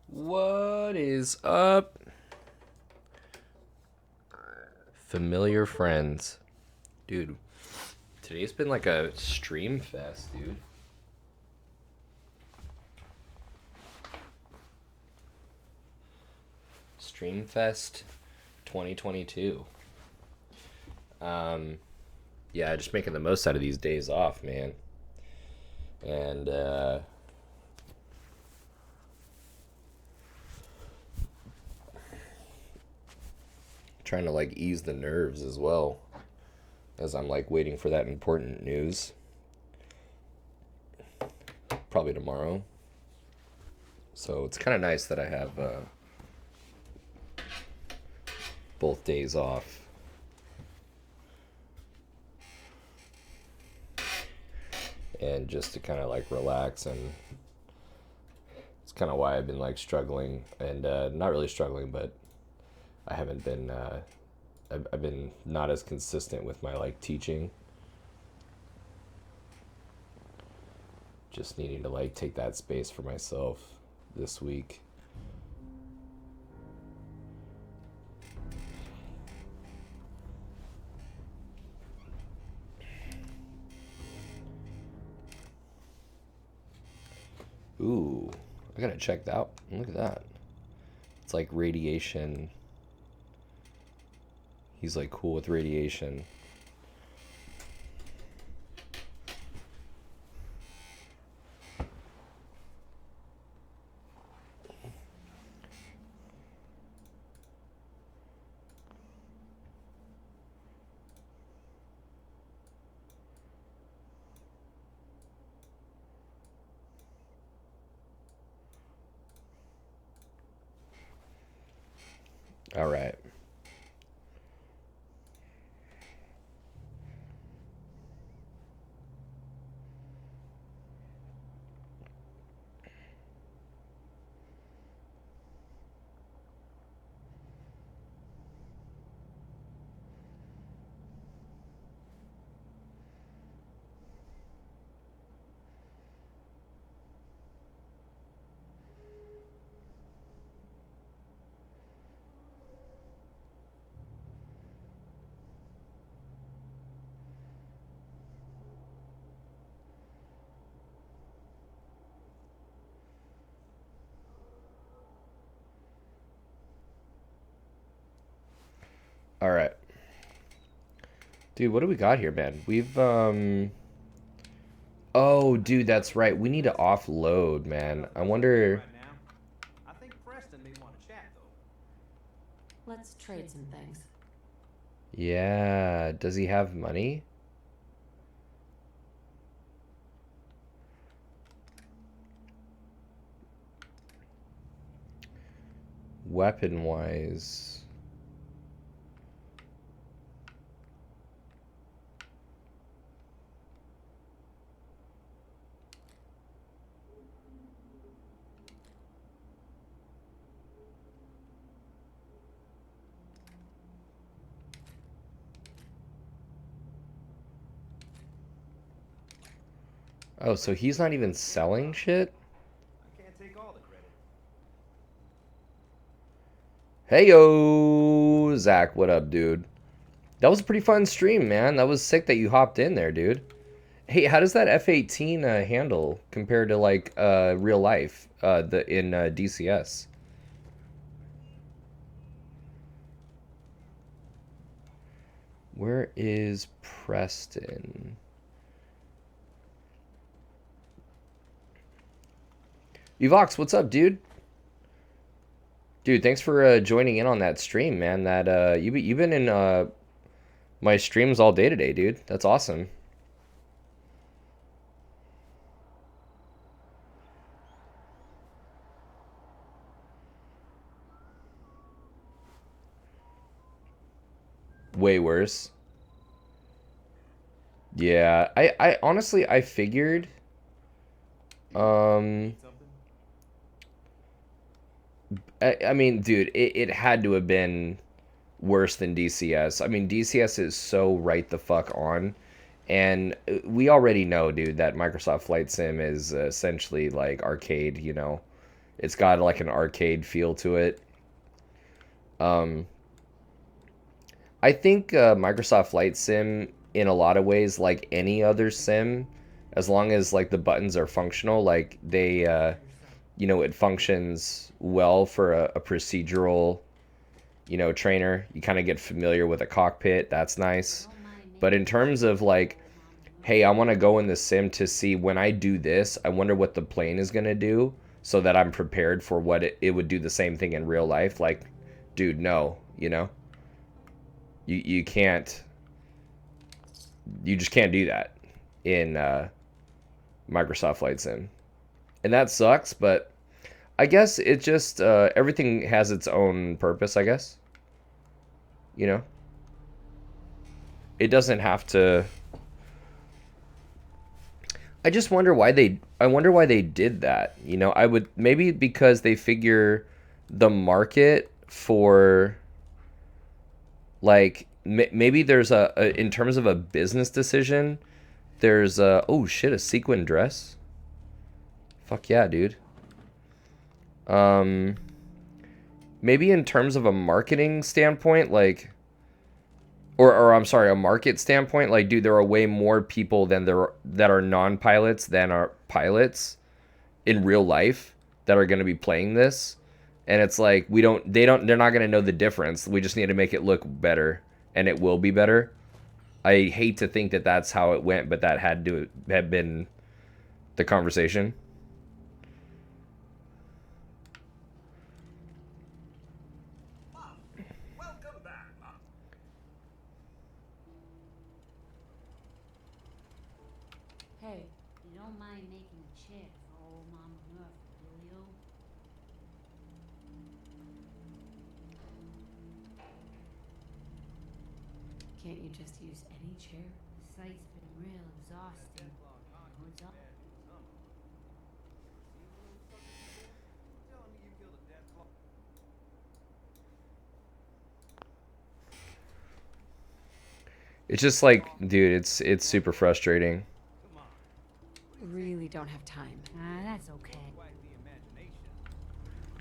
What is up, familiar friends? Dude, today's been like a stream fest, dude. Stream Fest 2022. Um, yeah, just making the most out of these days off, man. And, trying to like ease the nerves as well as I'm like waiting for that important news. Probably tomorrow. So it's kind of nice that I have both days off. And just to kind of like relax, and it's kind of why I've been like struggling, and not really struggling, but I haven't been I've been not as consistent with my like teaching, just needing to like take that space for myself this week. Ooh, I gotta check that out. Look at that. It's like radiation. He's like cool with radiation. All right. All right. Dude, what do we got here, man? We've Oh, dude, that's right. We need to offload, man. I wonder. Right now. I think Preston may want to chat though. Let's trade some things. Yeah, does he have money? Weapon wise. Oh, so he's not even selling shit? I can't take all the credit. Hey yo, Zach, what up, dude? That was a pretty fun stream, man. That was sick that you hopped in there, dude. Hey, how does that F-18 handle compared to like real life the in DCS? Where is Preston? Evox, what's up, dude? Dude, thanks for joining in on that stream, man. That you've been in my streams all day today, dude. That's awesome. Way worse. Yeah, I honestly I figured. Um, Need something? I mean, dude, it had to have been worse than DCS. I mean, DCS is so right the fuck on. And we already know, dude, that Microsoft Flight Sim is essentially like arcade, you know. It's got like an arcade feel to it. Um, I think Microsoft Flight Sim, in a lot of ways, like any other sim, as long as like the buttons are functional, like they, it functions well for a procedural, trainer. You kind of get familiar with a cockpit. That's nice. But in terms of like, hey, I want to go in the sim to see when I do this, I wonder what the plane is going to do so that I'm prepared for what it would do the same thing in real life. Like, dude, no, you can't, you just can't do that in Microsoft Flight Sim. And that sucks, but I guess it just, everything has its own purpose, I guess. It doesn't have to. I wonder why they did that. I would, maybe because they figure the market for, like, maybe there's in terms of a business decision, there's oh shit, a sequin dress. Fuck yeah, dude. Maybe in terms of a marketing standpoint, like, or I'm sorry, a market standpoint, like, dude, there are way more people that are non-pilots than are pilots in real life that are going to be playing this, and it's like they're not going to know the difference. We just need to make it look better, and it will be better. I hate to think that that's how it went, but that had to have been the conversation. Hey, you don't mind making a chair for old Mama Murphy, will you? Can't you just use any chair? The site's been real exhausting. What's up? Telling me you killed a death claw. It's just like, dude, it's super frustrating. Come on. Really don't have time. That's okay. Quite the imagination.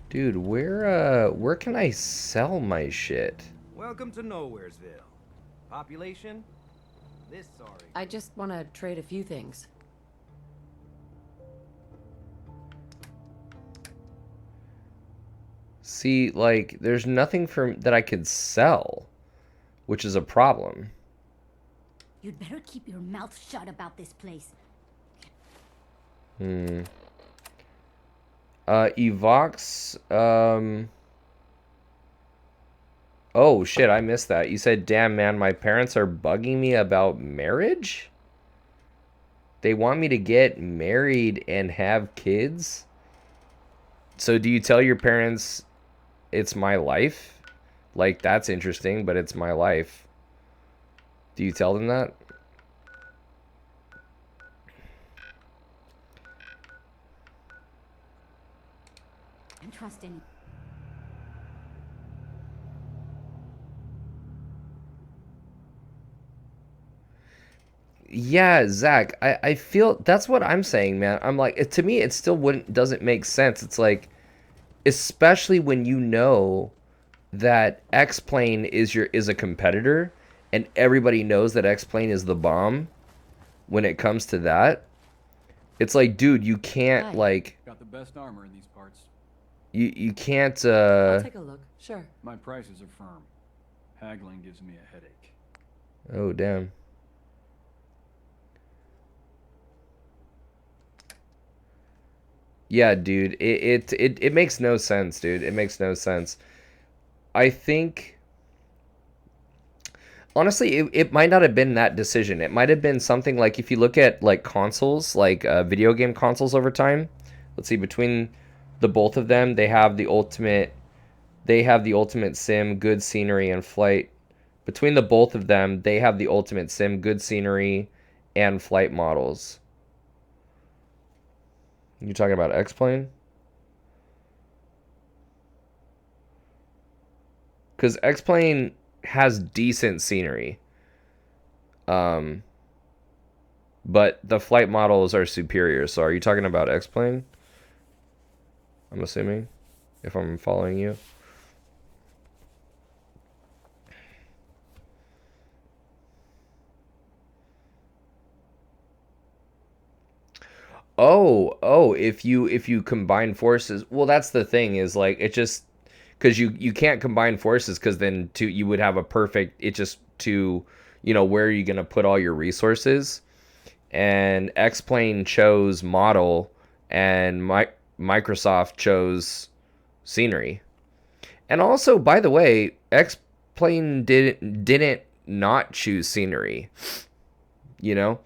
Dude, where can I sell my shit? Welcome to Nowheresville. Population? This sorry. I just want to trade a few things. See, like, there's nothing that I could sell, which is a problem. You'd better keep your mouth shut about this place. Evox, oh shit, I missed that. You said, damn man, my parents are bugging me about marriage? They want me to get married and have kids? So do you tell your parents it's my life? Like, that's interesting, but it's my life. Do you tell them that? And trust in. Yeah, Zach, I feel that's what I'm saying, man. I'm like, to me, it still doesn't make sense. It's like, especially when you know that X-Plane is a competitor, and everybody knows that X-Plane is the bomb when it comes to that. It's like, dude, you can't, Hi. like, Got the best armor in these parts. you can't, I'll take a look. Sure. My prices are firm. Haggling gives me a headache. oh, damn. Yeah, dude, it makes no sense, dude. It makes no sense. I think, honestly, it might not have been that decision. It might have been something like, if you look at like consoles, like video game consoles over time. Let's see, between the both of them, they have the ultimate sim, good scenery, and flight. Between the both of them, they have the ultimate sim, good scenery, and flight models. You talking about X-Plane? Because X-Plane has decent scenery. But the flight models are superior. So are you talking about X-Plane? I'm assuming, if I'm following you. Oh, if you combine forces, well, that's the thing is like it just because you can't combine forces because then you would have a perfect it just to where are you gonna put all your resources? And X-Plane chose model, and Microsoft chose scenery. And also, by the way, X-Plane didn't not choose scenery. You know,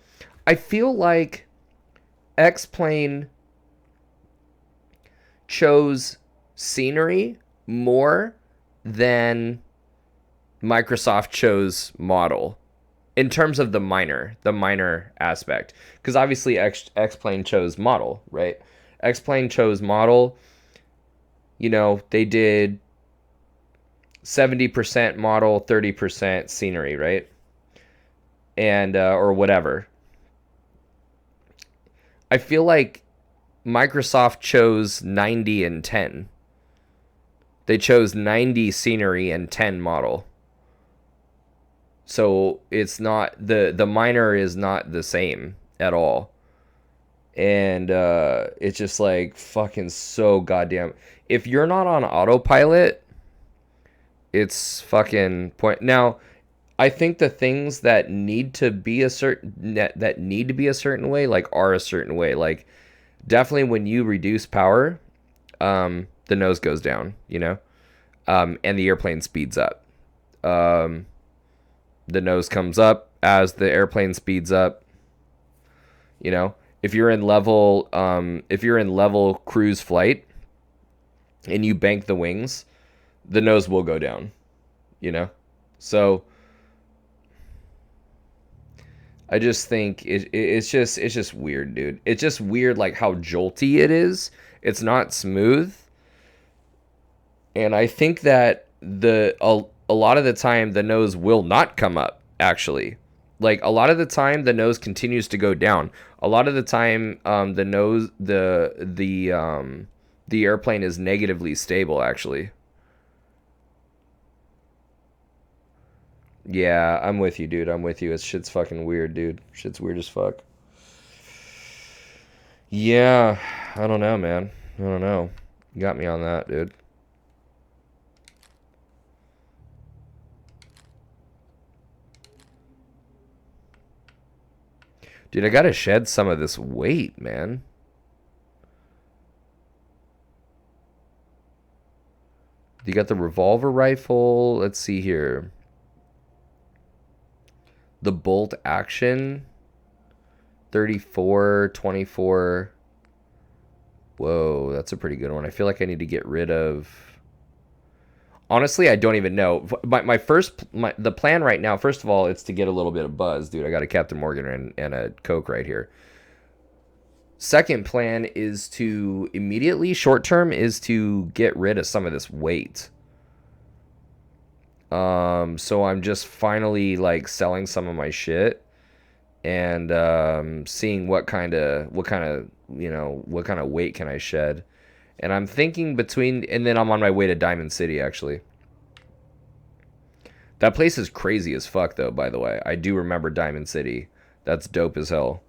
I feel like X-Plane chose scenery more than Microsoft chose model in terms of the minor aspect. Because obviously X-Plane chose model, right? X-Plane chose model. They did 70% model, 30% scenery, right? And or whatever. I feel like Microsoft chose 90 and 10. They chose 90 scenery and 10 model. So it's not the minor is not the same at all. And it's just like fucking so goddamn. If you're not on autopilot, it's fucking point. Now, I think the things that need to be a certain way, like are a certain way. Like definitely when you reduce power, the nose goes down, and the airplane speeds up. The nose comes up as the airplane speeds up. If you're in level cruise flight and you bank the wings, the nose will go down. So I just think it's just weird, dude. It's just weird, like how jolty it is. It's not smooth, and I think that a lot of the time the nose will not come up. Actually, like a lot of the time the nose continues to go down. A lot of the time, the airplane is negatively stable. Actually. Yeah, I'm with you, dude. I'm with you. Shit's fucking weird, dude. Shit's weird as fuck. Yeah, I don't know, man. I don't know. You got me on that, dude. Dude, I gotta shed some of this weight, man. You got the revolver rifle. Let's see here. The bolt action 34, 24. Whoa, that's a pretty good one. I feel like I need to get rid of. Honestly, I don't even know. The plan right now, first of all, it's to get a little bit of buzz, dude. I got a Captain Morgan and a Coke right here. Second plan is to immediately, short term, is to get rid of some of this weight. So I'm just finally like selling some of my shit and seeing what kind of weight can I shed. And I'm thinking and then I'm on my way to Diamond City, actually. That place is crazy as fuck, though, by the way. I do remember Diamond City. That's dope as hell.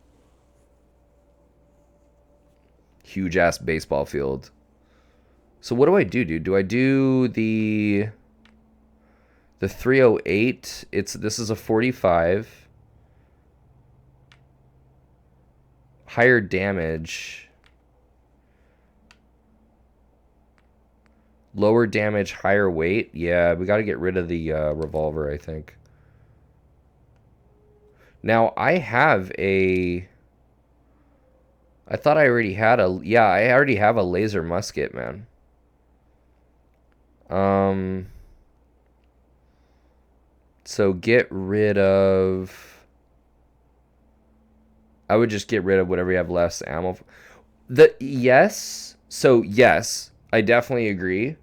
Huge ass baseball field. So what do I do, dude? Do I do the 308? This is a 45. Higher damage. Lower damage, higher weight. Yeah, we got to get rid of the revolver, I think. Now, I have a... I thought I already had a... Yeah, I already have a laser musket, man. So get rid of... I would just get rid of whatever you have less ammo. Yes. So, yes, I definitely agree.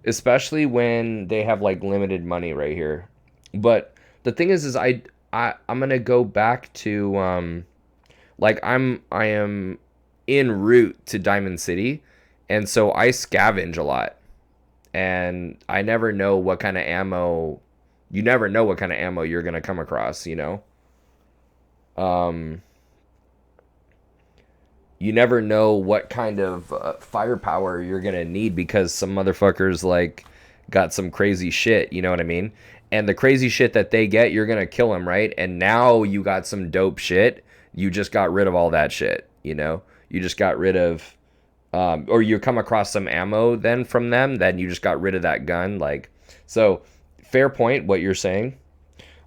Especially when they have, like, limited money right here. But the thing is I'm going to go back to... like, I am en route to Diamond City. And so I scavenge a lot. And I never know what kind of ammo. You never know what kind of ammo you're going to come across, you know? You never know what kind of firepower you're going to need because some motherfuckers, like, got some crazy shit, you know what I mean? And the crazy shit that they get, you're going to kill them, right? And now you got some dope shit. You just got rid of all that shit, you know? You just got rid of... or you come across some ammo then from them, then you just got rid of that gun. Like, so fair point, what you're saying.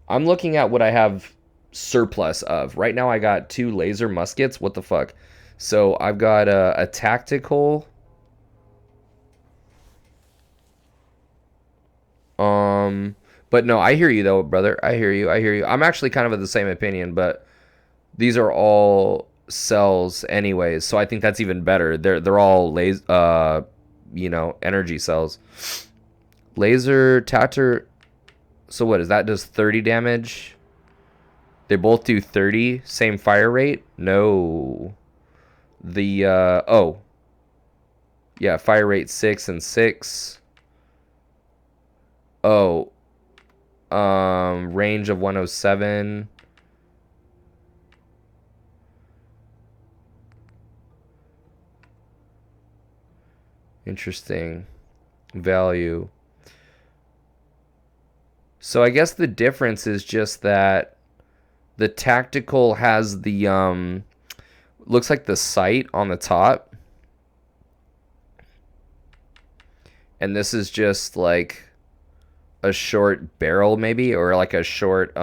I'm looking at what I have surplus of. Right now I got 2 laser muskets. What the fuck? So I've got a tactical. But no, I hear you though, brother. I hear you. I'm actually kind of of the same opinion, but these are all cells anyways, so I think that's even better. They're all energy cells. Laser tatter. So what is that? Does 30 damage? They both do 30. Same fire rate? No. The yeah, fire rate 6 and 6. Oh. Range of 107. Interesting. Value. So I guess the difference is just that the tactical has the looks like the sight on the top. And this is just like a short barrel maybe, or like a short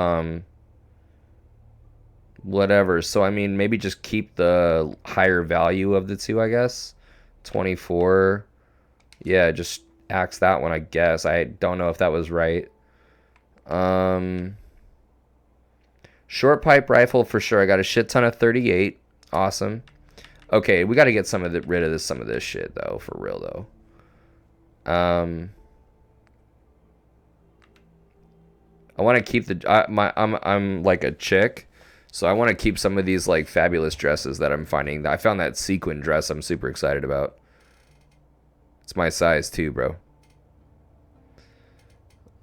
whatever. So I mean, maybe just keep the higher value of the two, I guess. 24. Yeah, just axe that one, I guess. I don't know if that was right. Short pipe rifle for sure. I got a shit ton of 38. Awesome. Okay, we got to get rid of some of this shit though, for real though. I want to keep I'm like a chick, so I want to keep some of these like fabulous dresses that I'm finding. I found that sequin dress I'm super excited about. It's my size too, bro.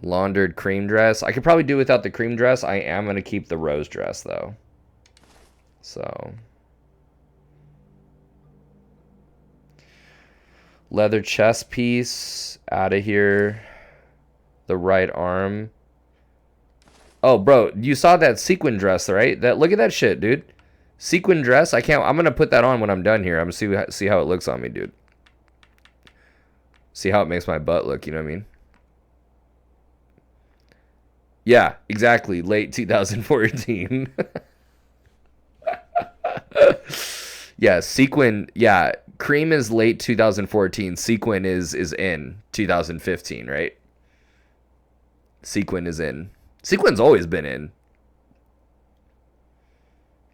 Laundered cream dress. I could probably do without the cream dress. I am going to keep the rose dress though. So. Leather chest piece. Out of here. The right arm. Oh, bro. You saw that sequin dress, right? Look at that shit, dude. Sequin dress. I'm going to put that on when I'm done here. I'm going to see how it looks on me, dude. See how it makes my butt look, you know what I mean? Yeah, exactly. Late 2014. Yeah, sequin. Yeah, cream is late 2014. Sequin is in 2015, right? Sequin is in. Sequin's always been in.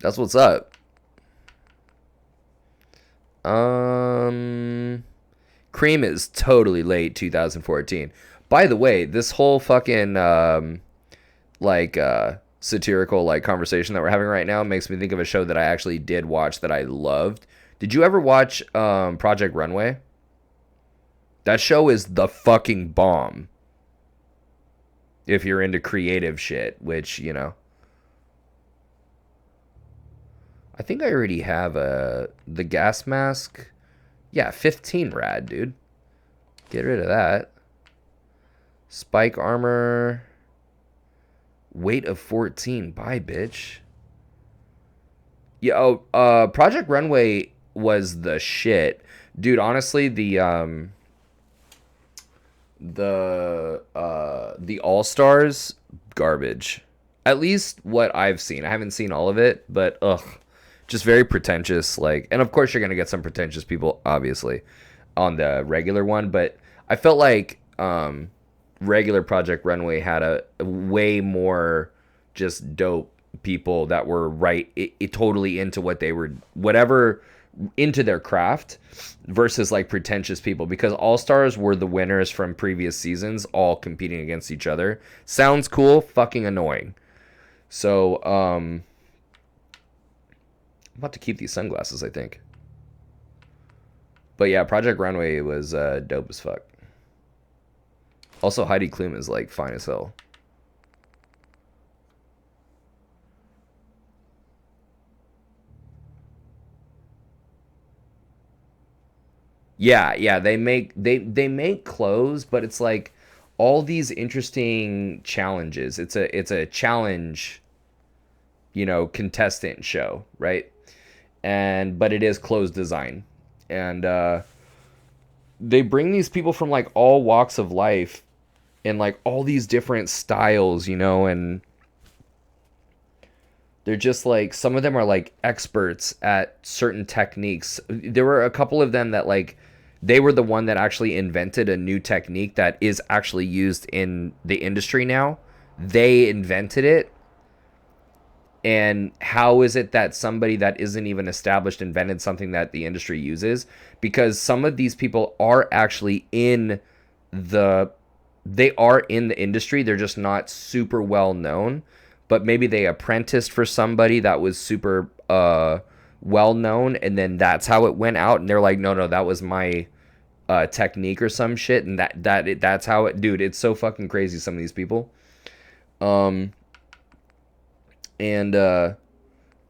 That's what's up. Cream is totally late 2014. By the way, this whole fucking satirical like conversation that we're having right now makes me think of a show that I actually did watch that I loved. Did you ever watch Project Runway? That show is the fucking bomb. If you're into creative shit, which, you know. I think I already have the gas mask. Yeah, 15 rad, dude. Get rid of that. Spike armor. Weight of 14. Bye, bitch. Yeah, Project Runway was the shit. Dude, honestly, the All-Stars, garbage. At least what I've seen. I haven't seen all of it, but ugh. Just very pretentious, like, and of course you're gonna get some pretentious people, obviously, on the regular one, but I felt like regular Project Runway had a way more just dope people that were totally into what they were, whatever, into their craft, versus like pretentious people, because All Stars were the winners from previous seasons, all competing against each other. Sounds cool, fucking annoying. So, I'm about to keep these sunglasses, I think. But yeah, Project Runway was dope as fuck. Also, Heidi Klum is like fine as hell. Yeah, they make clothes, but it's like all these interesting challenges. It's a challenge, contestant show, right? And but it is clothes design. And they bring these people from like all walks of life and like all these different styles, and they're just like, some of them are like experts at certain techniques. There were a couple of them that like they were the one that actually invented a new technique that is actually used in the industry now. They invented it. And how is it that somebody that isn't even established invented something that the industry uses? Because some of these people are actually they are in the industry. They're just not super well known, but maybe they apprenticed for somebody that was super well known, and then that's how it went out. And they're like, no, that was my technique or some shit, and that's how it. Dude, it's so fucking crazy. Some of these people. And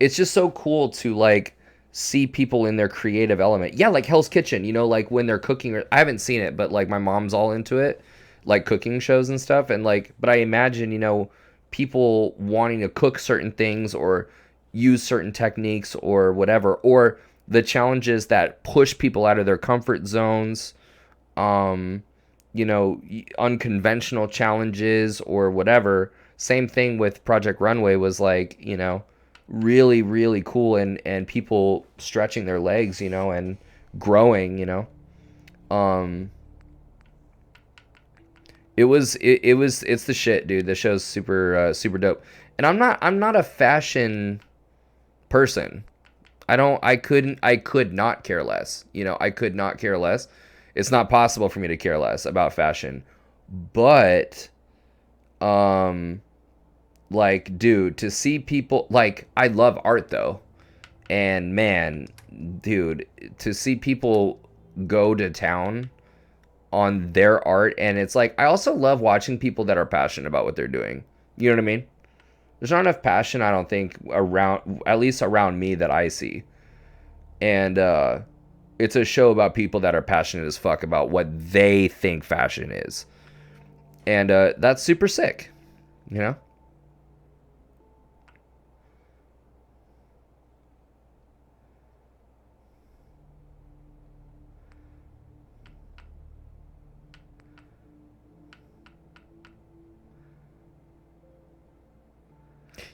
it's just so cool to like see people in their creative element. Yeah, like Hell's Kitchen, like when they're cooking. I haven't seen it, but like my mom's all into it, like cooking shows and stuff. And like, but I imagine, people wanting to cook certain things or use certain techniques or whatever, or the challenges that push people out of their comfort zones, unconventional challenges or whatever. Same thing with Project Runway was like, really, really cool, and people stretching their legs, and growing, it's the shit, dude. The show's super dope. And I'm not a fashion person. I could not care less. I could not care less. It's not possible for me to care less about fashion. But like, dude, to see people, like, I love art though. And man, dude, to see people go to town on their art, and it's like, I also love watching people that are passionate about what they're doing. You know what I mean? There's not enough passion, I don't think, around, at least around me, that I see. And it's a show about people that are passionate as fuck about what they think fashion is. And that's super sick,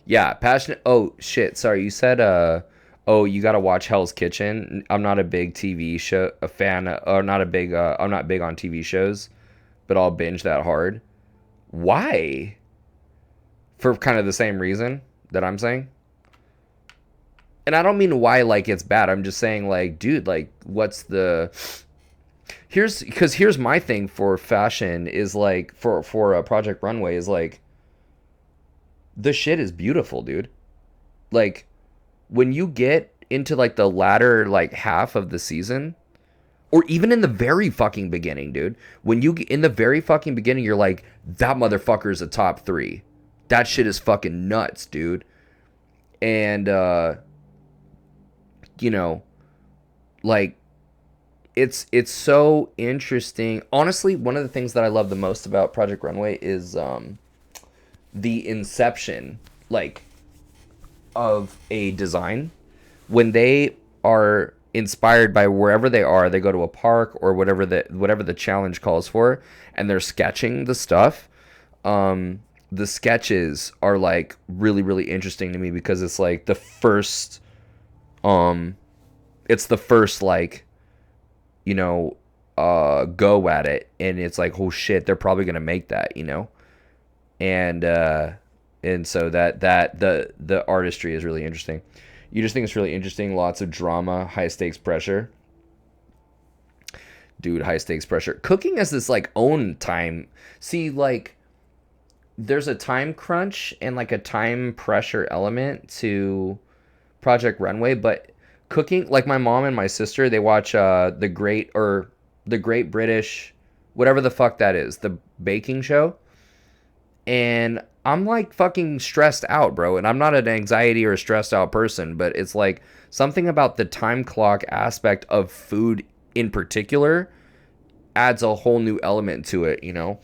Yeah, passionate. Oh shit, sorry. You said oh, you got to watch Hell's Kitchen. I'm not a big TV show a fan, or not a big I'm not big on TV shows, but I'll binge that hard. Why? For kind of the same reason that I'm saying. And I don't mean why like it's bad. I'm just saying like, dude, like what's the here's my thing for fashion is like for Project Runway is like, the shit is beautiful, dude. Like, when you get into like the latter like half of the season, or even in the very fucking beginning, dude, when you in the very fucking beginning, you're like, that motherfucker is a top 3. That shit is fucking nuts, dude. And like, it's so interesting. Honestly, one of the things that I love the most about Project Runway is the inception, like, of a design. When they are inspired by wherever they are, they go to a park or whatever the challenge calls for, and they're sketching the stuff. The sketches are like really, really interesting to me because it's like the first like, go at it, and it's like, oh shit, they're probably gonna make that, and so that the artistry is really interesting. You just think it's really interesting. Lots of drama, high stakes pressure. Dude, high stakes pressure. Cooking has this like own time. See, like, there's a time crunch and like a time pressure element to Project Runway, but cooking, like my mom and my sister, they watch the Great British, whatever the fuck that is, the baking show. And I'm like fucking stressed out, bro. And I'm not an anxiety or a stressed out person, but it's like something about the time clock aspect of food in particular adds a whole new element to it, you know?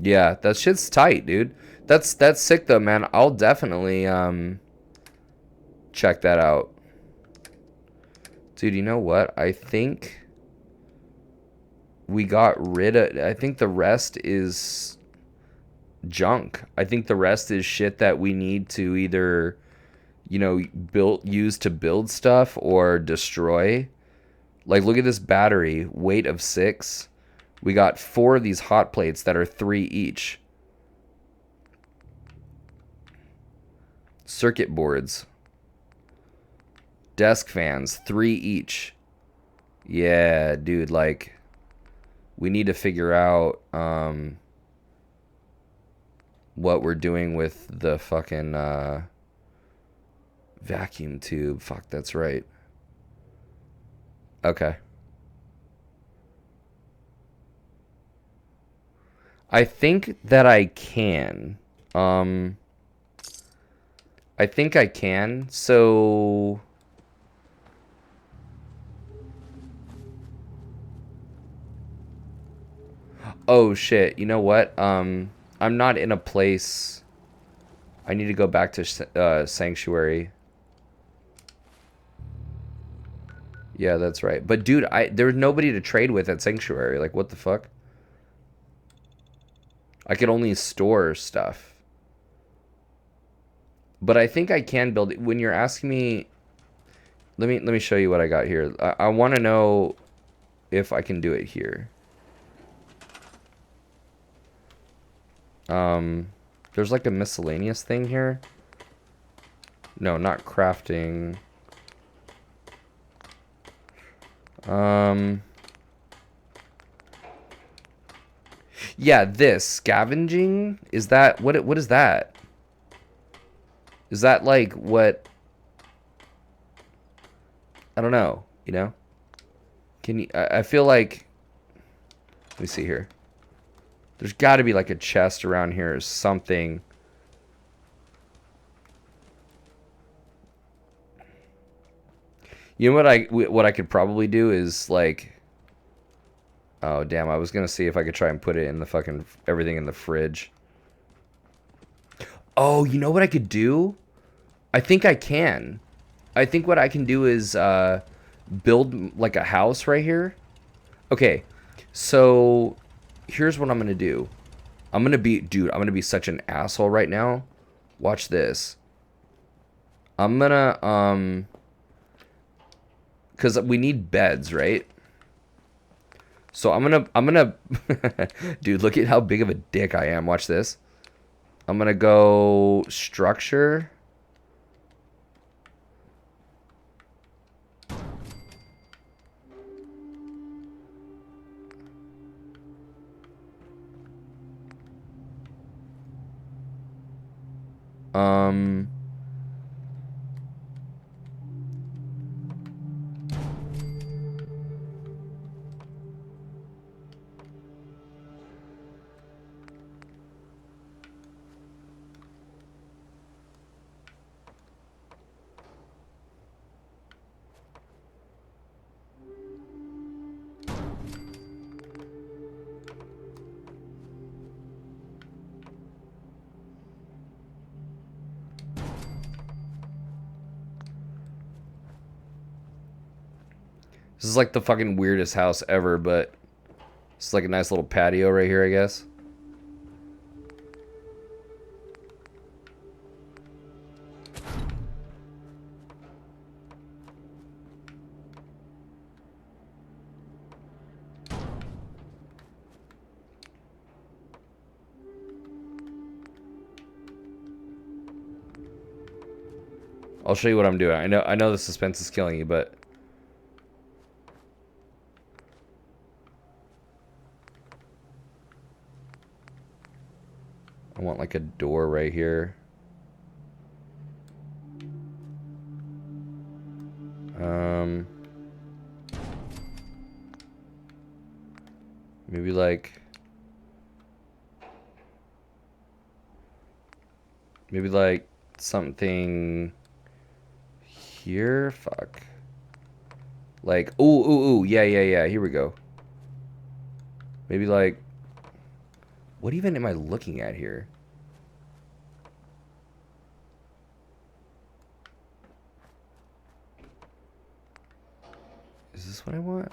Yeah, that shit's tight, dude. That's sick though, man. I'll definitely check that out. Dude, you know what? I think we got rid of, I think the rest is junk. I think the rest is shit that we need to either, you know, use to build stuff or destroy. Like, look at this battery, weight of 6. We got 4 of these hot plates that are 3 each. Circuit boards. Desk fans, 3 each. Yeah, dude, like, we need to figure out what we're doing with the fucking vacuum tube. Fuck, that's right. Okay. I think that I can. I think I can. So oh shit, you know what? I'm not in a place. I need to go back to Sanctuary. Yeah, that's right. But dude, there was nobody to trade with at Sanctuary. Like, what the fuck? I could only store stuff. But I think I can build it. When you're asking me, let me show you what I got here. I want to know if I can do it here. There's like a miscellaneous thing here. No, not crafting. Yeah, this scavenging, is that what is that? Is that like what? I don't know, you know? Can you I feel like, let me see here. There's got to be like a chest around here or something. You know what I could probably do is like, oh damn, I was gonna see if I could try and put it in the fucking everything in the fridge. Oh, you know what I could do? I think I can. I think what I can do is build like a house right here. Okay, so here's what I'm gonna do. I'm gonna be such an asshole right now. Watch this. I'm gonna because we need beds, right? So I'm gonna dude, look at how big of a dick I am. Watch this. I'm gonna go structure. This is like the fucking weirdest house ever, but it's like a nice little patio right here, I guess. I'll show you what I'm doing. I know the suspense is killing you, but like a door right here. Maybe like something here. Fuck. Like, ooh, yeah. Here we go. Maybe like, what even am I looking at here? Is this what I want?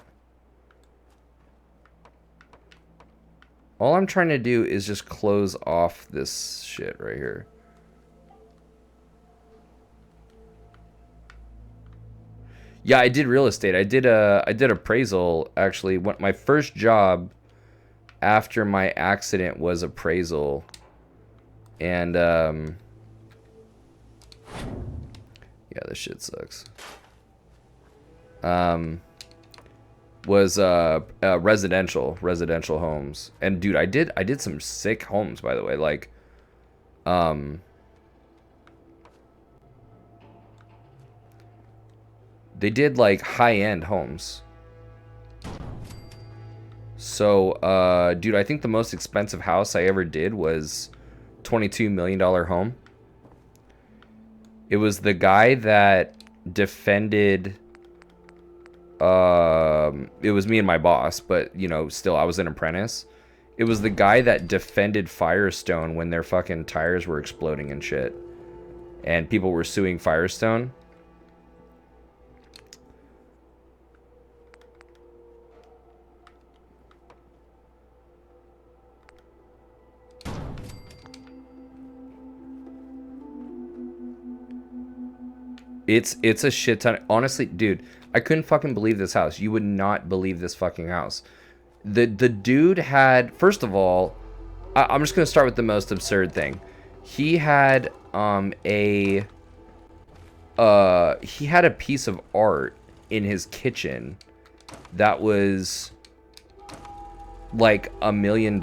All I'm trying to do is just close off this shit right here. Yeah, I did real estate. I did appraisal actually. My first job after my accident was appraisal. And yeah, this shit sucks. Was residential homes. And dude, I did some sick homes, by the way. Like they did like high-end homes. So dude, I think the most expensive house I ever did was $22 million home. It was the guy that defended it was me and my boss, but you know, still I was an apprentice. It was the guy that defended Firestone when their fucking tires were exploding and shit. And people were suing Firestone. It's a shit ton. Honestly, dude, I couldn't fucking believe this house. You would not believe this fucking house. The dude had, first of all, I'm just gonna start with the most absurd thing. He had he had a piece of art in his kitchen that was like $1 million,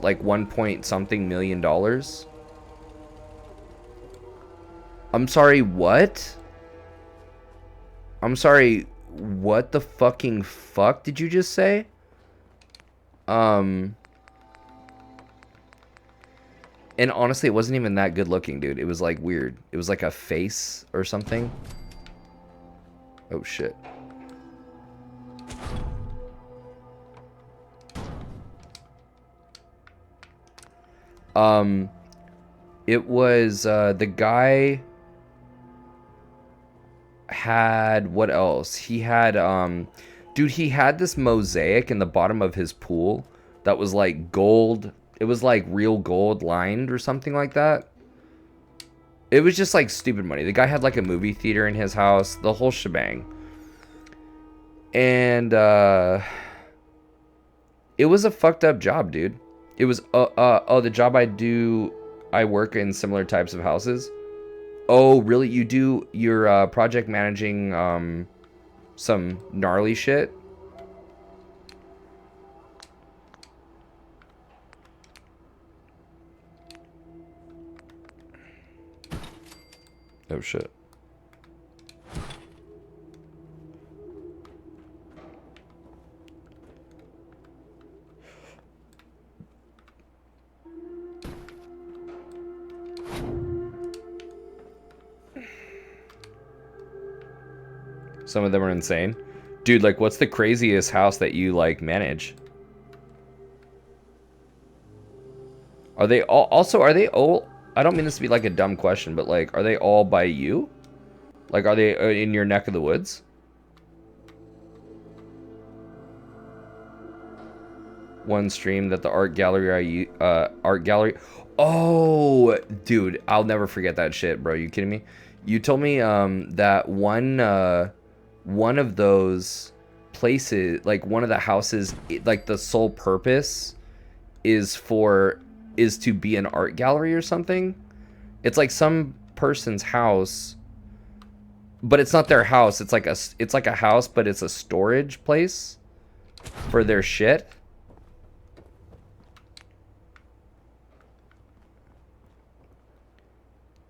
like 1 point something million dollars. I'm sorry, what? I'm sorry, what the fucking fuck did you just say? And honestly, it wasn't even that good looking, dude. It was like weird. It was like a face or something. Oh shit. It was the guy had, what else? He had dude, he had this mosaic in the bottom of his pool that was like gold. It was like real gold lined or something like that. It was just like stupid money. The guy had like a movie theater in his house, the whole shebang. And it was a fucked up job, dude. It was the job I do, I work in similar types of houses. Oh, really? You do, you're project managing some gnarly shit? Oh shit. Some of them are insane. Dude, like, what's the craziest house that you, like, manage? Are they all... Also, are they all... I don't mean this to be, like, a dumb question, but, like, are they all by you? Like, are they in your neck of the woods? One stream that the art gallery Oh, dude, I'll never forget that shit, bro. You kidding me? You told me that one of those places, like one of the houses, like the sole purpose is to be an art gallery or something. It's like some person's house, but it's not their house. It's like a house, but it's a storage place for their shit.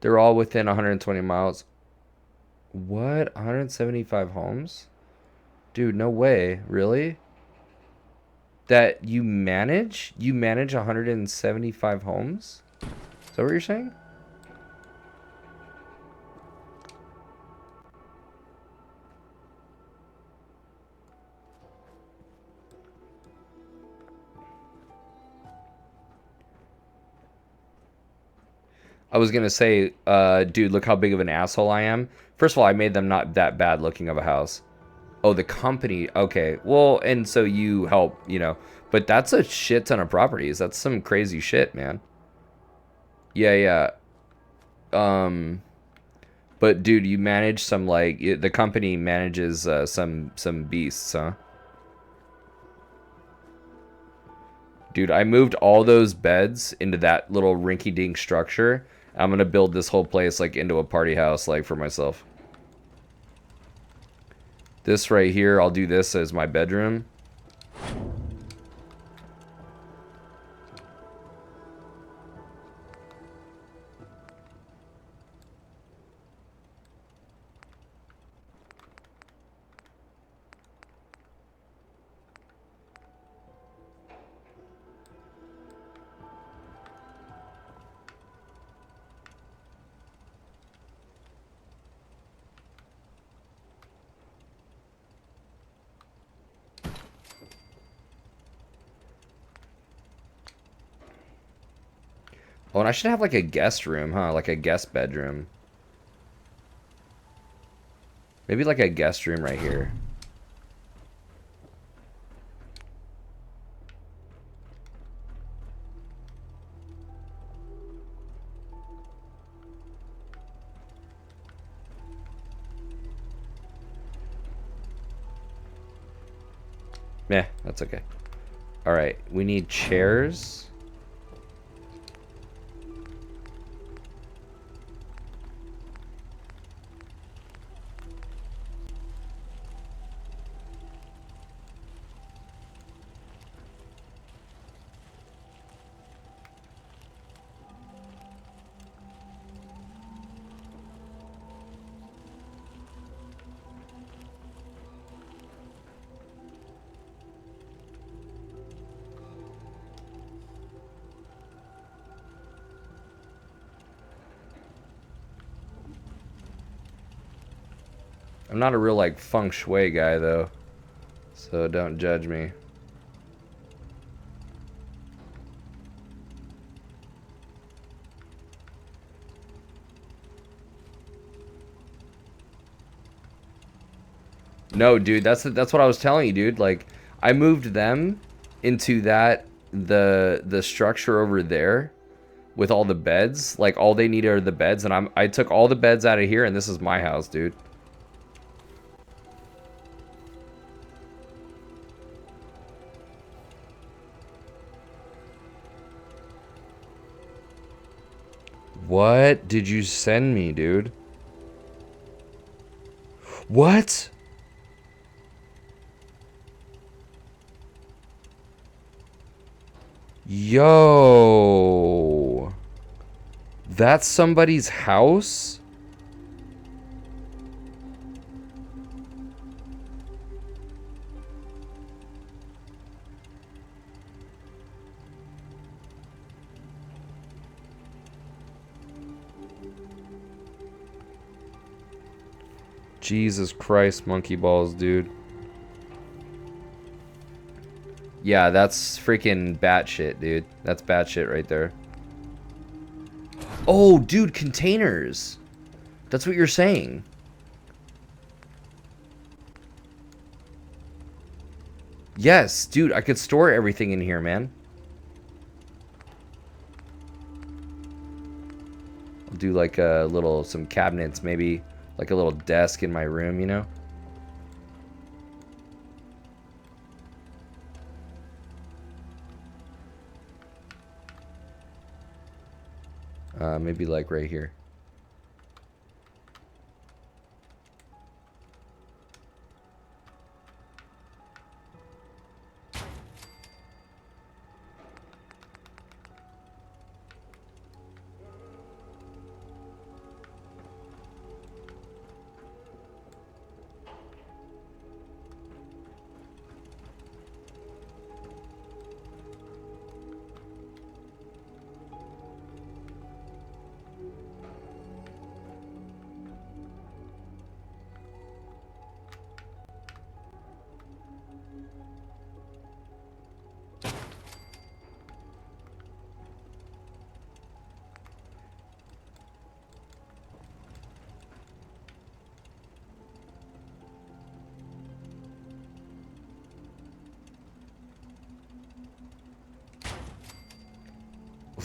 They're all within 120 miles. What? 175 homes? Dude, no way. Really? That you manage? You manage 175 homes? Is that what you're saying? I was gonna say, dude, look how big of an asshole I am. First of all, I made them not that bad looking of a house. Oh, the company. Okay. Well, and so you help, you know. But that's a shit ton of properties. That's some crazy shit, man. Yeah, yeah. But dude, you manage some like the company manages some beasts, huh? Dude, I moved all those beds into that little rinky-dink structure. I'm gonna build this whole place like into a party house, like for myself. This right here, I'll do this as my bedroom. Oh, and I should have like a guest room, huh? Like a guest bedroom. Maybe like a guest room right here. Meh, that's okay. Alright, we need chairs. I'm not a real like feng shui guy though, so don't judge me. No, dude, that's what I was telling you, dude. Like, I moved them into the structure over there with all the beds. Like, all they need are the beds, and I took all the beds out of here, and this is my house, dude. What did you send me, dude? What? Yo. That's somebody's house? Jesus Christ, monkey balls, dude. Yeah, that's freaking batshit, dude. That's batshit right there. Oh, dude, containers. That's what you're saying. Yes, dude, I could store everything in here, man. I'll do like a little, some cabinets, maybe like a little desk in my room, you know? Maybe like right here.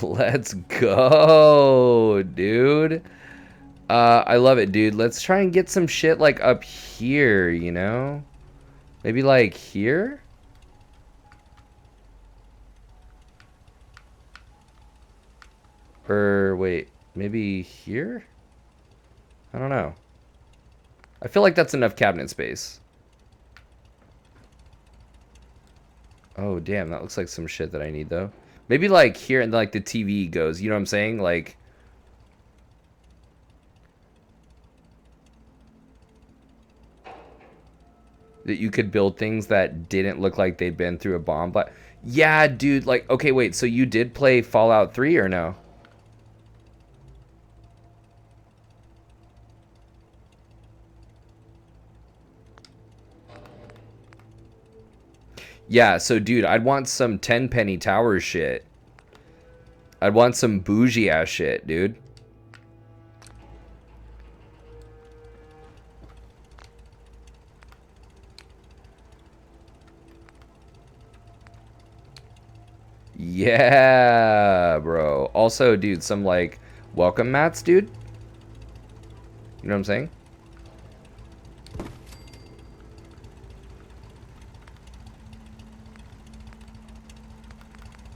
Let's go, dude. I love it, dude. Let's try and get some shit like up here, you know? Maybe like here? Or wait, maybe here? I don't know. I feel like that's enough cabinet space. Oh, damn, that looks like some shit that I need, though. Maybe, like, here, and, like, the TV goes, you know what I'm saying? Like... that you could build things that didn't look like they'd been through a bomb. But, yeah, dude, like, okay, wait, so you did play Fallout 3 or no? Yeah, so dude, I'd want some 10 penny tower shit. I'd want some bougie ass shit, dude. Yeah, bro. Also, dude, some like welcome mats, dude. You know what I'm saying?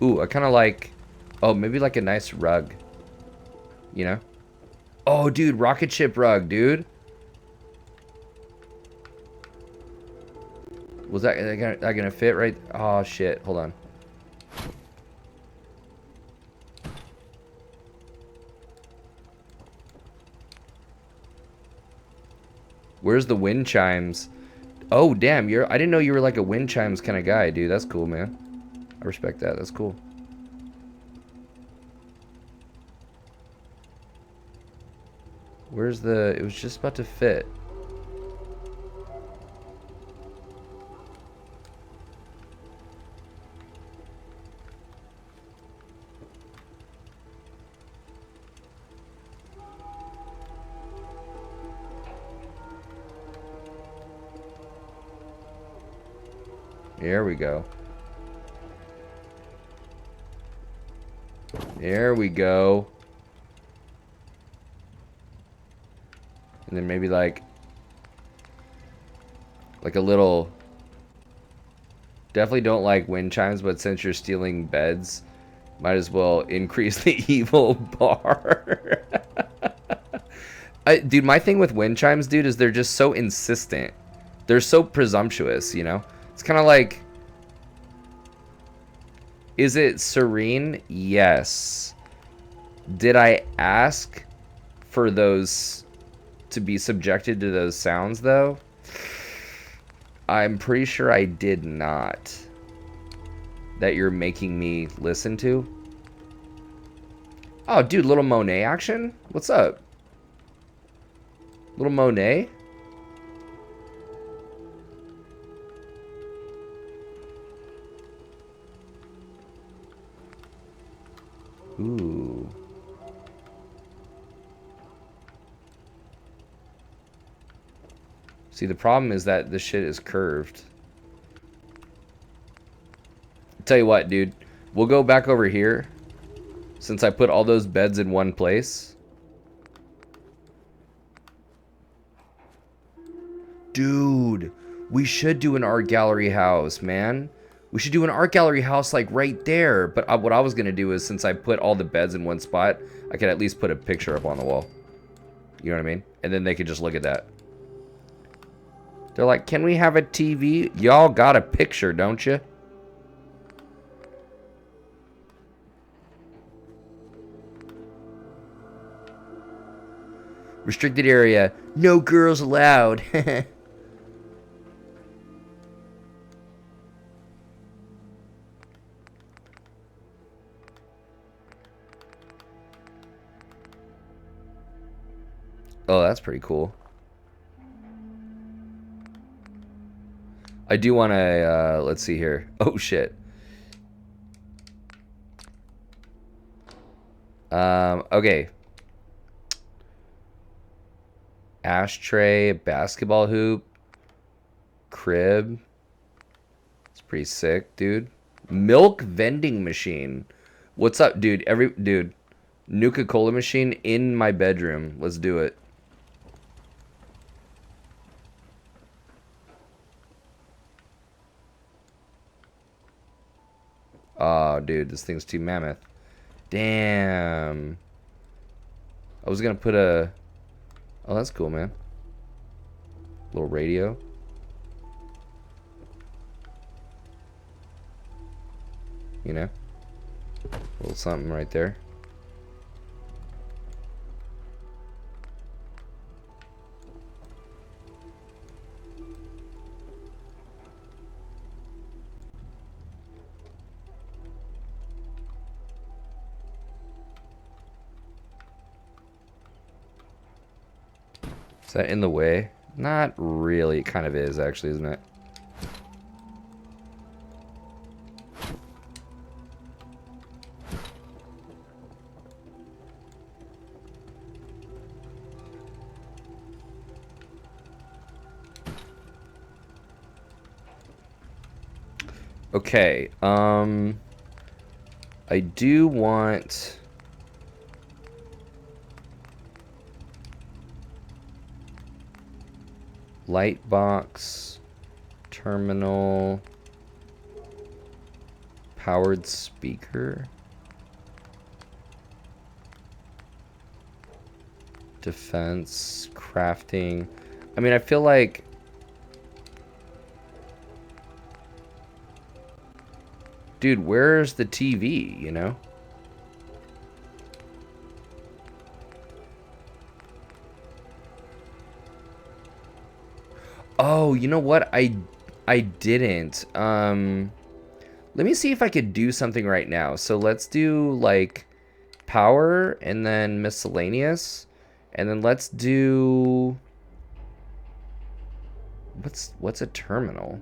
Ooh, I kind of like... oh, maybe like a nice rug. You know? Oh, dude, rocket ship rug, dude. Was that gonna fit right? Oh, shit. Hold on. Where's the wind chimes? Oh, damn, I didn't know you were like a wind chimes kind of guy, dude. That's cool, man. I respect that. That's cool. Where's the... it was just about to fit. There we go. There we go. And then maybe like a little... definitely don't like wind chimes, but since you're stealing beds, might as well increase the evil bar. Dude, my thing with wind chimes, dude, is they're just so insistent. They're so presumptuous, you know? It's kind of like... is it serene? Yes. Did I ask for those to be subjected to those sounds, though? I'm pretty sure I did not. That you're making me listen to. Oh, dude, little Monet action? What's up? Little Monet? Ooh. See, the problem is that this shit is curved. Tell you what, dude. We'll go back over here. Since I put all those beds in one place. Dude. We should do an art gallery house, man. We should do an art gallery house like right there. But what I was going to do is, since I put all the beds in one spot, I could at least put a picture up on the wall. You know what I mean? And then they could just look at that. They're like, can we have a TV? Y'all got a picture, don't you? Restricted area. No girls allowed. Oh, that's pretty cool. I do want to, let's see here. Oh, shit. Okay. Ashtray, basketball hoop, crib. It's pretty sick, dude. Milk vending machine. What's up, dude? Dude, Nuka-Cola machine in my bedroom. Let's do it. Oh, dude, this thing's too mammoth. Damn. I was gonna put a... Oh, that's cool, man. Little radio. You know? A little something right there. Is that in the way? Not really. It kind of is, actually, isn't it? Okay, I do want... light box, terminal, powered speaker, defense, crafting. I mean, I feel like... Dude, where's the TV, you know? Oh, you know what? I didn't. Let me see if I could do something right now. So let's do like power and then miscellaneous. And then let's do... What's a terminal?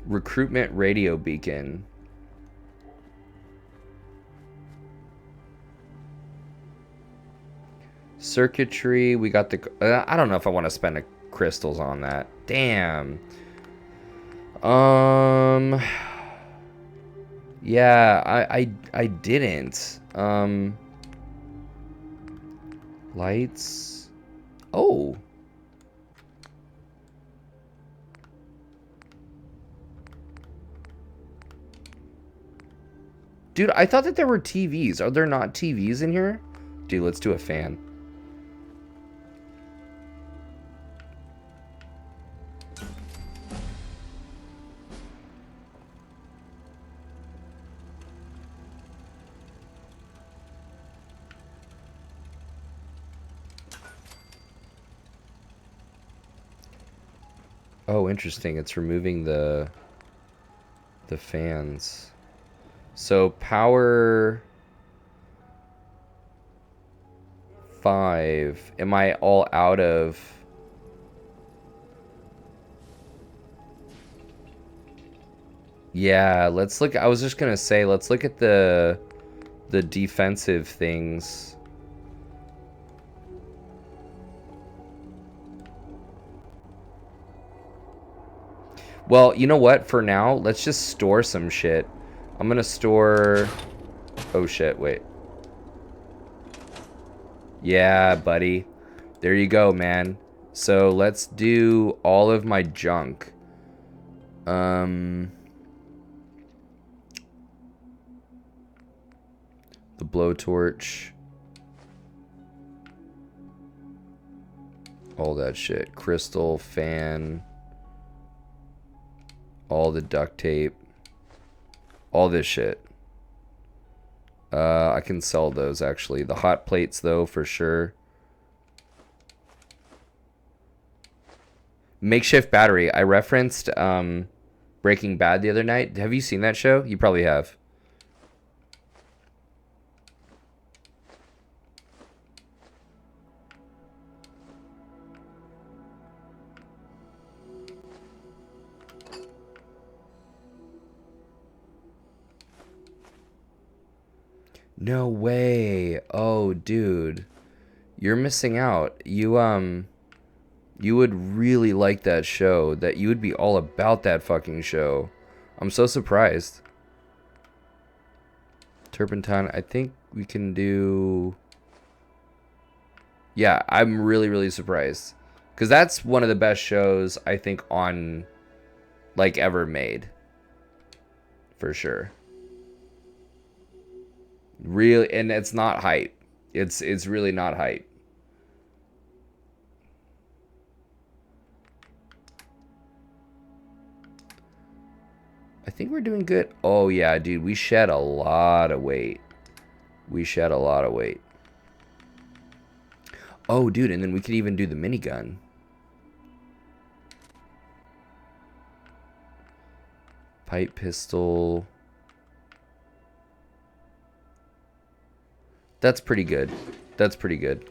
Recruitment radio beacon. Circuitry, we got the... I don't know if I want to spend crystals on that. Damn. Yeah, I didn't. Lights. Oh. Dude, I thought that there were TVs. Are there not TVs in here? Dude, let's do a fan. Oh, interesting. It's removing the fans. So power 5. Am I all out of... Yeah, let's look. I was just gonna say, let's look at the defensive things. Well, you know what? For now, let's just store some shit. I'm gonna store... Oh shit, wait. Yeah, buddy. There you go, man. So let's do all of my junk. The blowtorch. All that shit. Crystal, fan. All the duct tape. All this shit. I can sell those, actually. The hot plates, though, for sure. Makeshift battery. I referenced Breaking Bad the other night. Have you seen that show? You probably have. No way. Oh, dude. You're missing out. You You would really like that show. That you would be all about that fucking show. I'm so surprised. Turpentine, I think we can do... Yeah, I'm really, really surprised. Because that's one of the best shows, I think, on... like, ever made. For sure. Really, and it's not hype. It's really not hype. I think we're doing good. Oh, yeah, dude. We shed a lot of weight. We shed a lot of weight. Oh, dude. And then we could even do the minigun. Pipe pistol. That's pretty good. That's pretty good.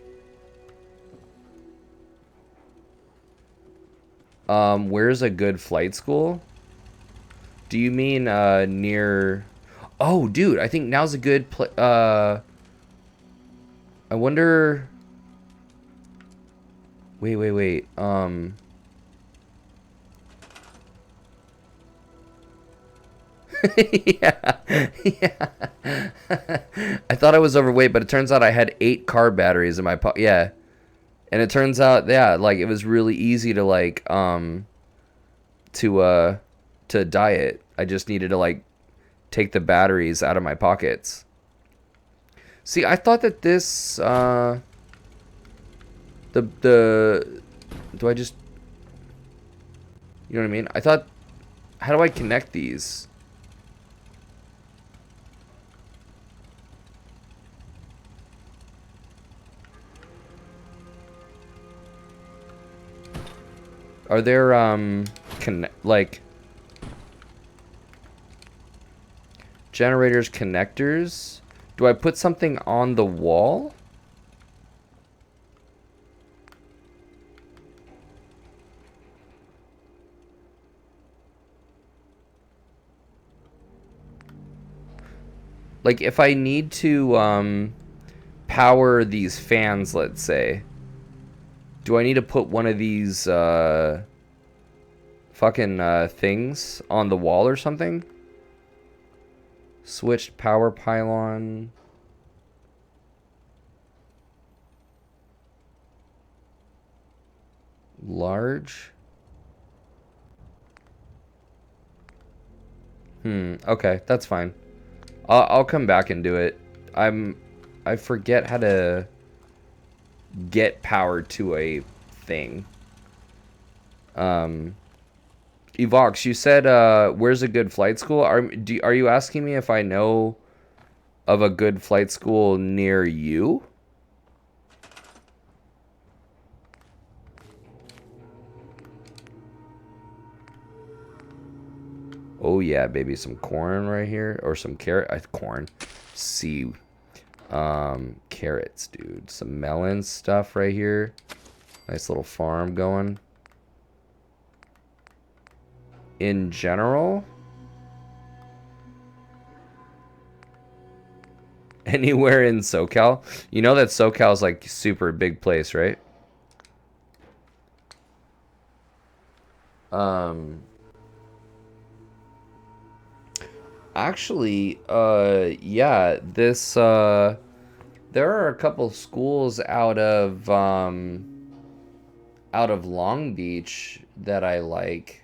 Where's a good flight school? Do you mean near... Oh, dude, I think now's a good I wonder... Wait. Yeah. I thought I was overweight, but it turns out I had 8 car batteries in my pocket. Yeah. And it turns out, yeah, like, it was really easy to, like, to diet. I just needed to, like, take the batteries out of my pockets. See, I thought that this, do I just, you know what I mean? I thought, how do I connect these? Are there, like, generators, connectors? Do I put something on the wall? Like, if I need to, power these fans, let's say, do I need to put one of these, fucking, things on the wall or something? Switched power pylon. Large. Okay, that's fine. I'll come back and do it. I forget how to get power to a thing. Evox, you said where's a good flight school? Are you asking me if I know of a good flight school near you? Oh yeah, baby, some corn right here, or some corn. See, carrots, dude. Some melon stuff right here. Nice little farm going. In general, anywhere in SoCal. You know that SoCal is like super big place, right? Actually, yeah, this there are a couple schools out of Long Beach that I like.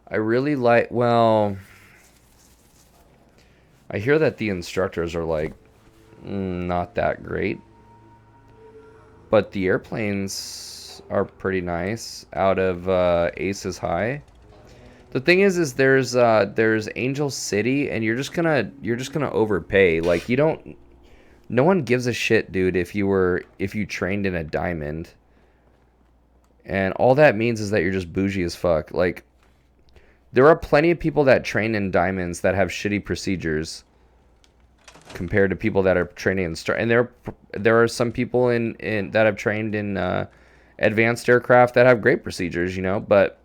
I really like, well, I hear that the instructors are like not that great, but the airplanes are pretty nice out of Aces High. The thing is there's Angel City, and you're just gonna overpay. Like, no one gives a shit, dude, if you trained in a diamond. And all that means is that you're just bougie as fuck. Like, there are plenty of people that train in diamonds that have shitty procedures compared to people that are training in and there are some people in that have trained in advanced aircraft that have great procedures, you know, but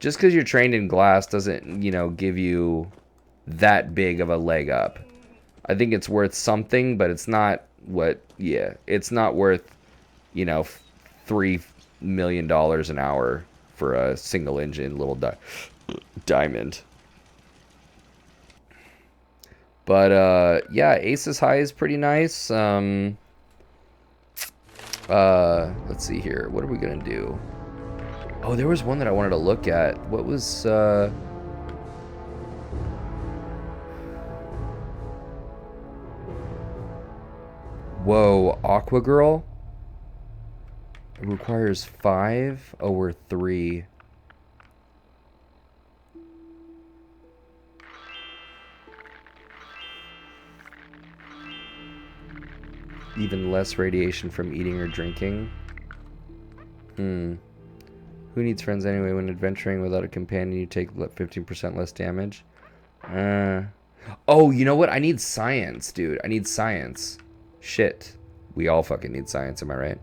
just because you're trained in glass doesn't, you know, give you that big of a leg up. I think it's worth something, but it's not it's not worth, you know, million an hour for a single engine little diamond. But yeah, Aces High is pretty nice. Let's see here. What are we gonna do? Oh, there was one that I wanted to look at. What was Whoa, Aqua Girl? It requires 5 or 3. Even less radiation from eating or drinking. Who needs friends anyway? When adventuring without a companion, you take 15% less damage. Oh, you know what? I need science, dude. I need science. Shit. We all fucking need science, am I right?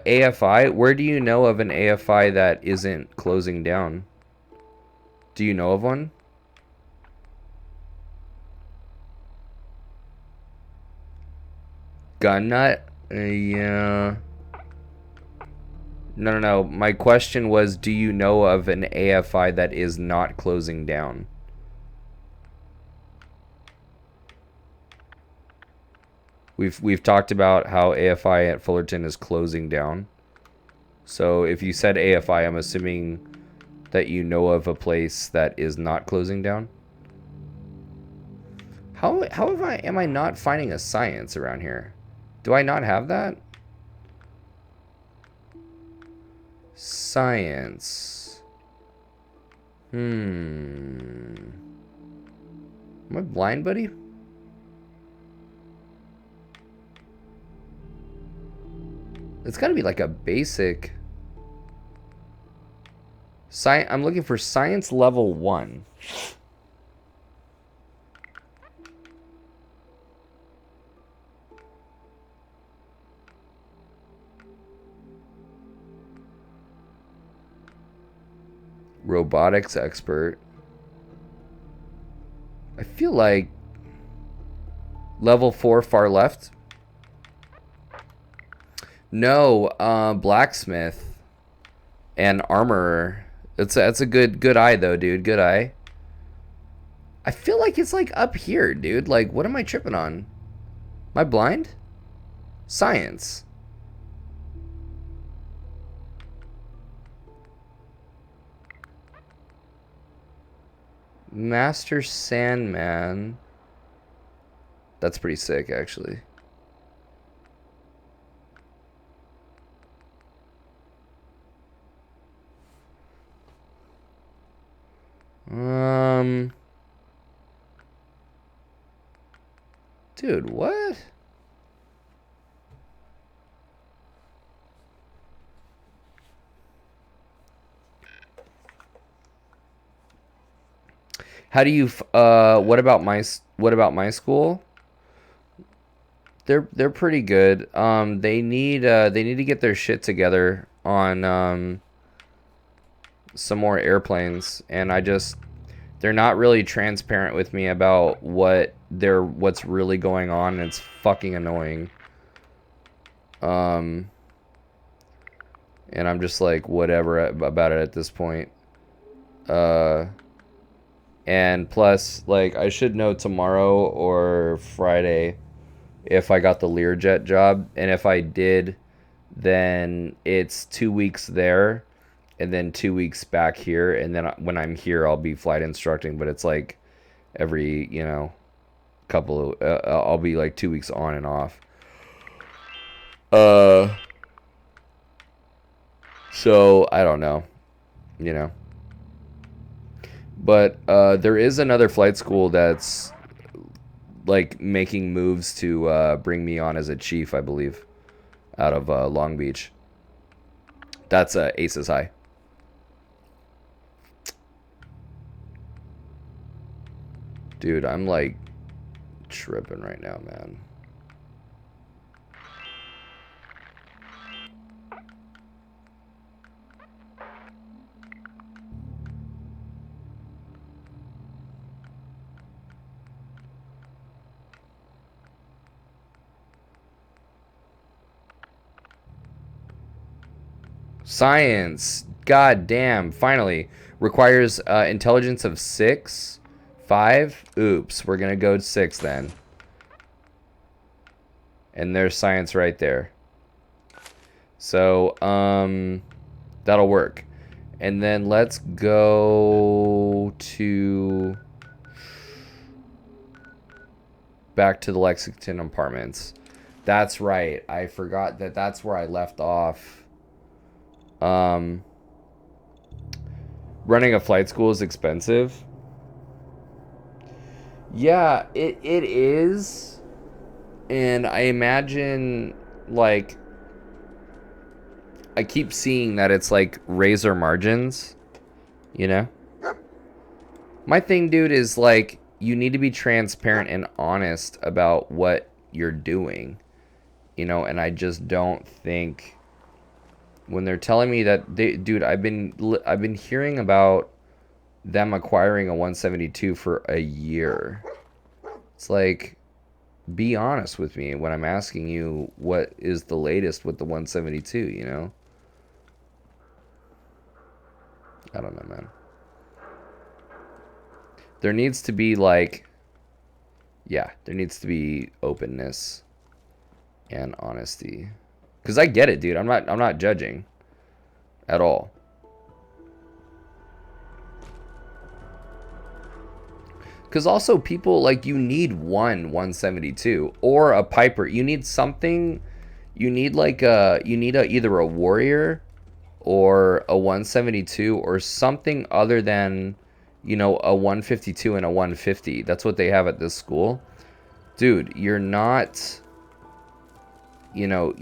AFI? Where do you know of an AFI that isn't closing down? Do you know of one? Gun nut? Yeah. No. My question was, do you know of an AFI that is not closing down? We've talked about how AFI at Fullerton is closing down. So if you said AFI, I'm assuming that you know of a place that is not closing down. How am I not finding a science around here? Do I not have that? Science. Am I blind, buddy? It's gotta be like a basic... I'm looking for science level 1. Robotics expert. I feel like level 4 far left. No, blacksmith and armorer. That's a good eye though, dude. Good eye. I feel like it's like up here, dude. Like, what am I tripping on? Am I blind? Science. Master Sandman. That's pretty sick, actually. Dude, what? How do you what about my school? They're pretty good. They need to get their shit together on some more airplanes, and they're not really transparent with me about what's really going on, and it's fucking annoying. And I'm just like whatever about it at this point. And plus, like, I should know tomorrow or Friday if I got the Learjet job, and if I did, then it's 2 weeks there and then 2 weeks back here, and then when I'm here I'll be flight instructing, but it's like every, you know, couple of I'll be like 2 weeks on and off. So I don't know, you know. But there is another flight school that's like making moves to bring me on as a chief, I believe, out of Long Beach. That's Aces High. Dude, I'm like tripping right now, man. Science. God damn. Finally. Requires intelligence of 6. 5. Oops. We're going to go 6 then. And there's science right there. So, that'll work. And then let's go to... back to the Lexington Apartments. That's right. I forgot that that's where I left off. Running a flight school is expensive. Yeah, it is. And I imagine, like, I keep seeing that it's like razor margins, you know? My thing, dude, is like, you need to be transparent and honest about what you're doing, you know? And I just don't think, when they're telling me that dude, I've been hearing about them acquiring a 172 for a year. It's like, be honest with me when I'm asking you what is the latest with the 172, you know? I don't know, man. There needs to be, like, yeah, there needs to be openness and honesty. Because I get it, dude. I'm not judging at all. Because also people, like, you need one 172 or a Piper. You need something. You need like either a Warrior or a 172 or something other than, you know, a 152 and a 150. That's what they have at this school. Dude, you're not, you know,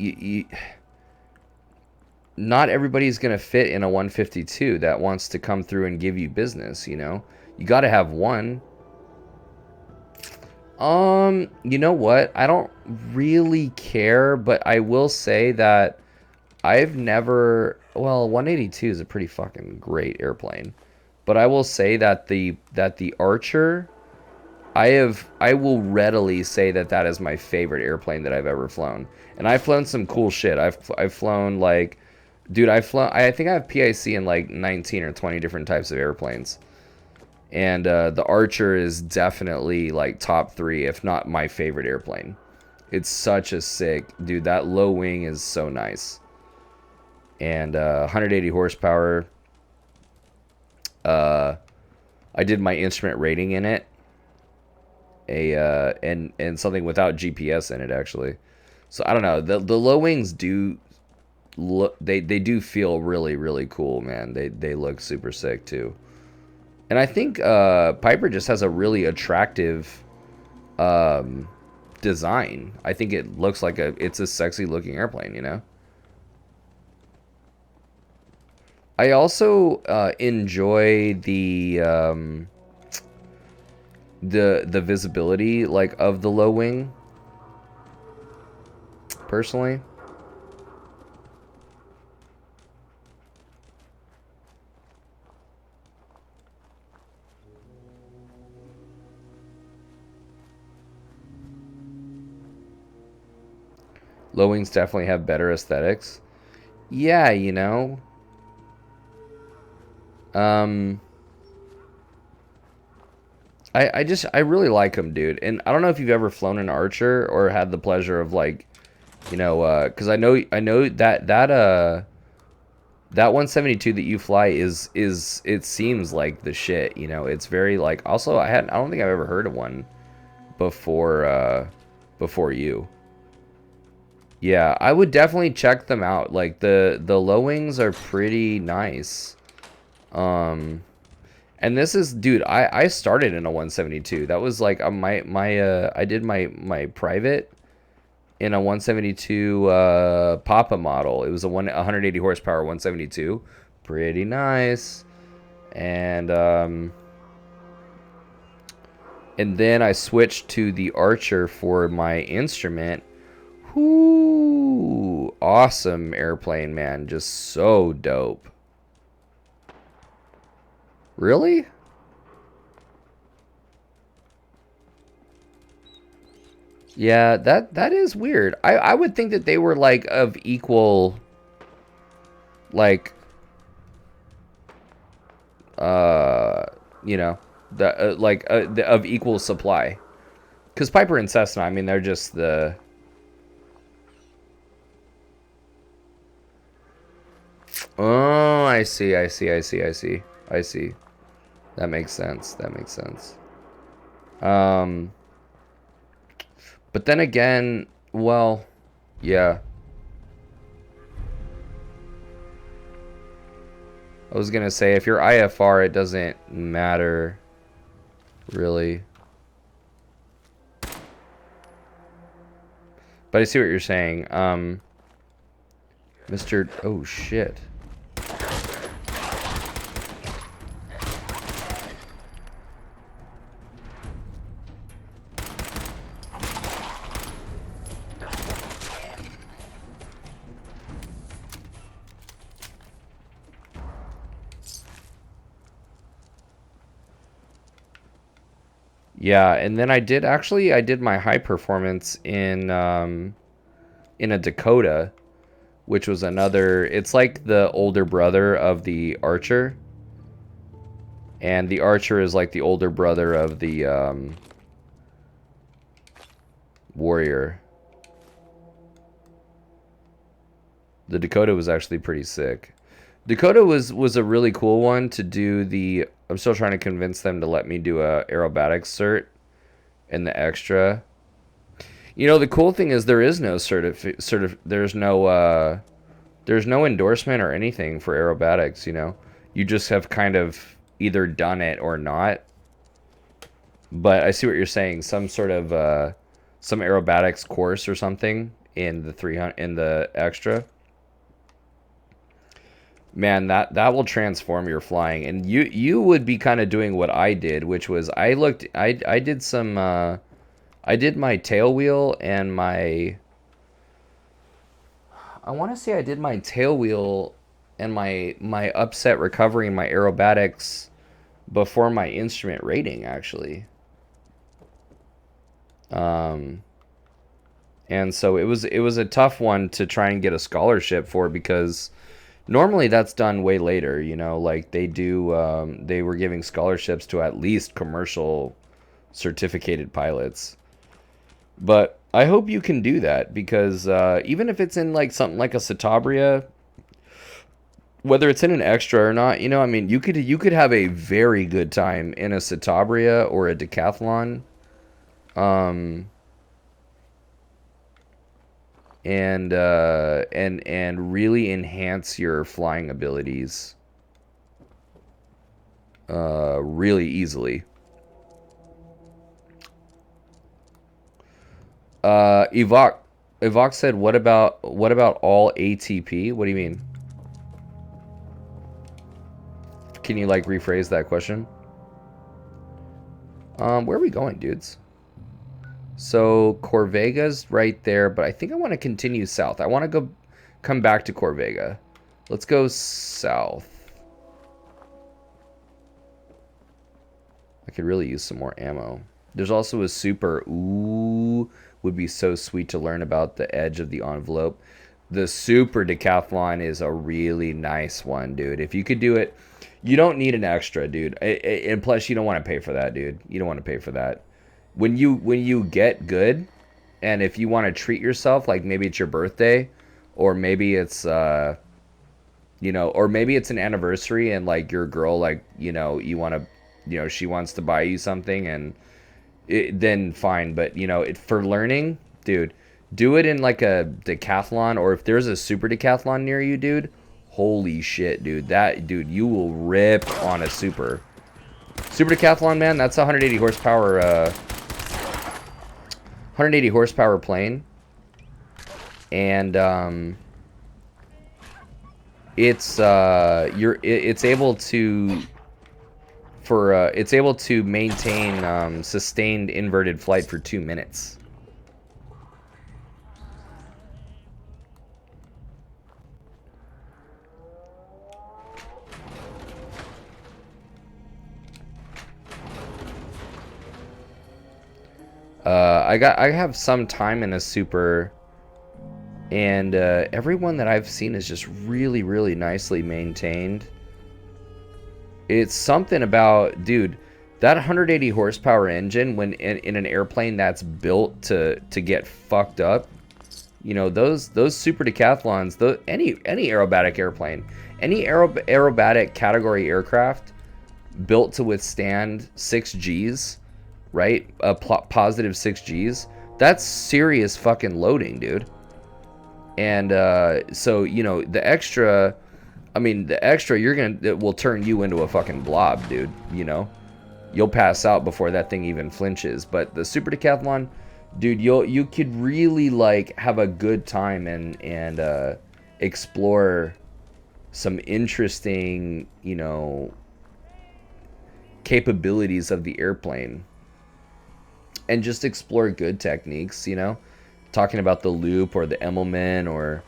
not everybody's going to fit in a 152 that wants to come through and give you business, you know? You got to have one. You know what? I don't really care, but I will say that I've never, well, 182 is a pretty fucking great airplane. But I will say that the Archer, I will readily say that that is my favorite airplane that I've ever flown. And I've flown some cool shit. I've flown, like, dude, I think I have PIC in like 19 or 20 different types of airplanes. And the Archer is definitely like top 3, if not my favorite airplane. It's such a sick, dude, that low wing is so nice. And 180 horsepower. I did my instrument rating in it. And something without GPS in it, actually. So I don't know. The low wings do look, they do feel really, really cool, man. They look super sick too. And I think Piper just has a really attractive design. I think it looks like it's a sexy looking airplane, you know? I also enjoy the visibility, like, of the low wing, personally. Low wings definitely have better aesthetics. Yeah, you know. I really like them, dude. And I don't know if you've ever flown an Archer or had the pleasure of, like, you know, because I know that 172 that you fly is it seems like the shit, you know. It's very, like, also I don't think I've ever heard of one before you. Yeah, I would definitely check them out. Like, the low wings are pretty nice. And this is, dude, I started in a 172. That was like I did my private in a 172 Papa model. It was a 180 horsepower 172. Pretty nice. And then I switched to the Archer for my instrument. Whoo, awesome airplane, man. Just so dope. Really? Yeah, that is weird. I would think that they were, like, of equal, like, you know, of equal supply. Because Piper and Cessna, I mean, they're just the... Oh, I see. That makes sense. But then again, well, yeah. I was gonna say, if you're IFR, it doesn't matter, really. But I see what you're saying. Mr. Oh, shit. Yeah, and then I did my high performance in a Dakota, which was another, it's like the older brother of the Archer. And the Archer is like the older brother of the Warrior. The Dakota was actually pretty sick. Dakota was a really cool one to do the... I'm still trying to convince them to let me do a aerobatics cert in the extra. You know, the cool thing is there is no there's no endorsement or anything for aerobatics, you know. You just have kind of either done it or not. But I see what you're saying. Some sort of some aerobatics course or something in the 300 in the extra. Man, that will transform your flying, and you would be kind of doing what I did, which was I did some I did my tail wheel and my... I want to say I did my tail wheel and my upset recovery and my aerobatics before my instrument rating, actually. And so it was a tough one to try and get a scholarship for, because normally that's done way later, you know, like they do, they were giving scholarships to at least commercial certificated pilots. But I hope you can do that, because even if it's in like something like a Citabria, whether it's in an extra or not, you know, I mean, you could have a very good time in a Citabria or a decathlon, and really enhance your flying abilities really easily. Evok said, what about all ATP? What do you mean? Can you like rephrase that question? Where are we going, dudes? So Corvega's right there, but I think I want to continue south. I want to come back to Corvega. Let's go south. I could really use some more ammo. There's also a super. Ooh, would be so sweet to learn about the edge of the envelope. The super decathlon is a really nice one, dude. If you could do it, you don't need an extra, dude. And plus, you don't want to pay for that, dude. You don't want to pay for that. When you get good, and if you want to treat yourself, like maybe it's your birthday, or maybe it's you know, or maybe it's an anniversary, and like your girl, like, you know, you want to, you know, she wants to buy you something, and then fine. But you know, for learning, dude, do it in like a decathlon, or if there's a super decathlon near you, dude. Holy shit, dude. Dude, you will rip on a super decathlon, man. That's 180 horsepower 180 horsepower plane, and it's able to maintain sustained inverted flight for 2 minutes. I have some time in a super, And everyone that I've seen is just really, really nicely maintained. It's something about, dude, that 180 horsepower engine when in an airplane that's built to get fucked up. You know, those super decathlons, any aerobatic airplane, any aerobatic category aircraft built to withstand 6 Gs, right? Positive 6 Gs. That's serious fucking loading, dude. And so, you know, the extra, it will turn you into a fucking blob, dude. You know, you'll pass out before that thing even flinches. But the super decathlon, dude, you could really like have a good time and explore some interesting, you know, capabilities of the airplane, and just explore good techniques, you know, talking about the loop or the Immelman or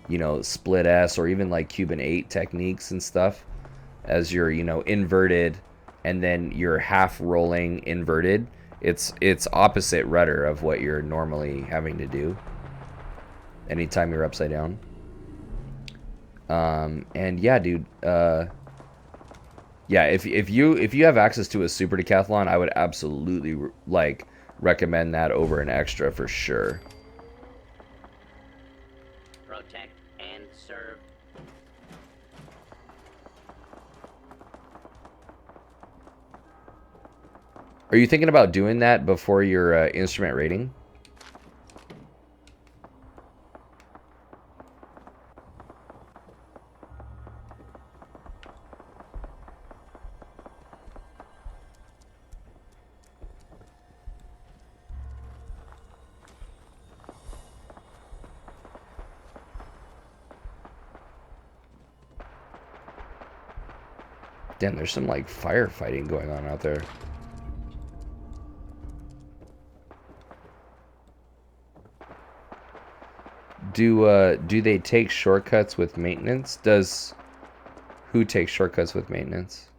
you know, split S, or even like Cuban 8 techniques and stuff, as you're, you know, inverted and then you're half rolling inverted. It's opposite rudder of what you're normally having to do anytime you're upside down. And yeah, dude, yeah, if you have access to a super decathlon, I would absolutely like recommend that over an extra for sure. Protect and serve. Are you thinking about doing that before your instrument rating? Damn, there's some like firefighting going on out there. Do they take shortcuts with maintenance? Who takes shortcuts with maintenance?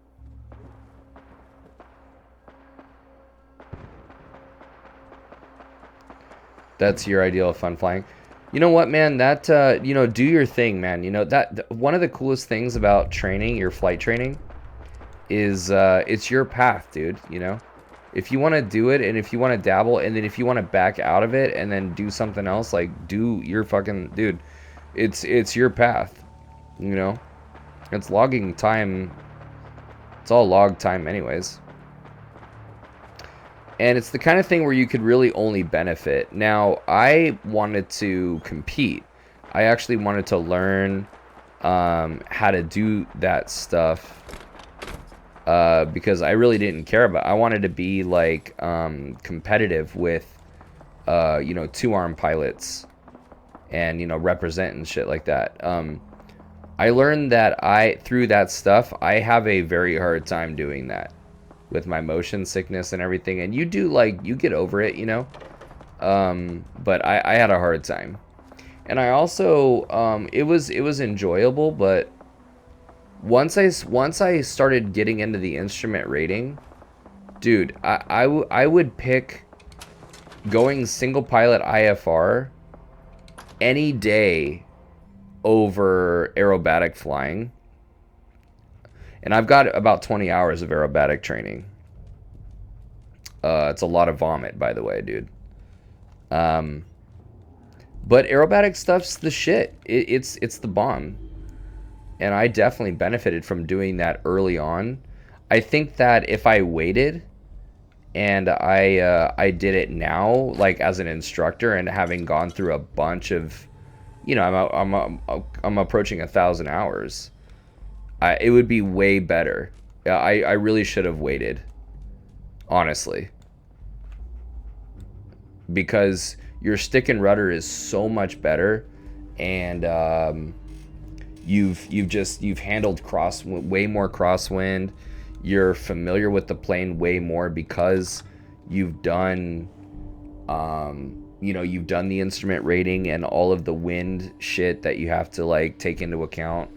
That's your ideal of fun flying. You know what, man? That you know, do your thing, man. You know that one of the coolest things about training, your flight training, is it's your path, dude. You know, if you want to do it, and if you want to dabble, and then if you want to back out of it and then do something else, like do your fucking, dude. It's your path. You know, it's logging time. It's all log time, anyways. And it's the kind of thing where you could really only benefit. Now, I wanted to compete. I actually wanted to learn how to do that stuff because I really didn't care about it. I wanted to be like competitive with, you know, 2-arm pilots and, you know, represent and shit like that. I learned that through that stuff, I have a very hard time doing that. With my motion sickness and everything, and you do, like, you get over it, you know, but I had a hard time. And I also it was enjoyable, but once I started getting into the instrument rating, dude, I would pick going single pilot IFR any day over aerobatic flying. And I've got about 20 hours of aerobatic training. It's a lot of vomit, by the way, dude. But aerobatic stuff's the shit. It's the bomb. And I definitely benefited from doing that early on. I think that if I waited and I did it now, like as an instructor, and having gone through a bunch of, you know, I'm approaching 1,000 hours. It would be way better. I really should have waited, honestly, because your stick and rudder is so much better, and you've handled way more crosswind. You're familiar with the plane way more because you've done you know, you've done the instrument rating and all of the wind shit that you have to like take into account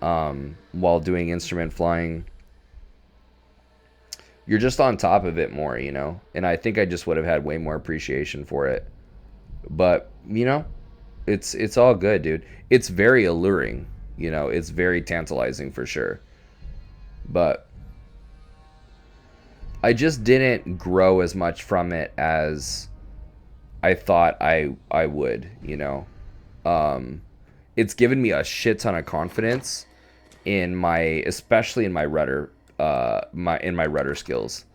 while doing instrument flying. You're just on top of it more, you know, and I think I just would have had way more appreciation for it. But you know, it's all good, dude. It's very alluring, you know, it's very tantalizing for sure. But I just didn't grow as much from it as I thought I would, you know. It's given me a shit ton of confidence in my, especially in my rudder, my rudder skills.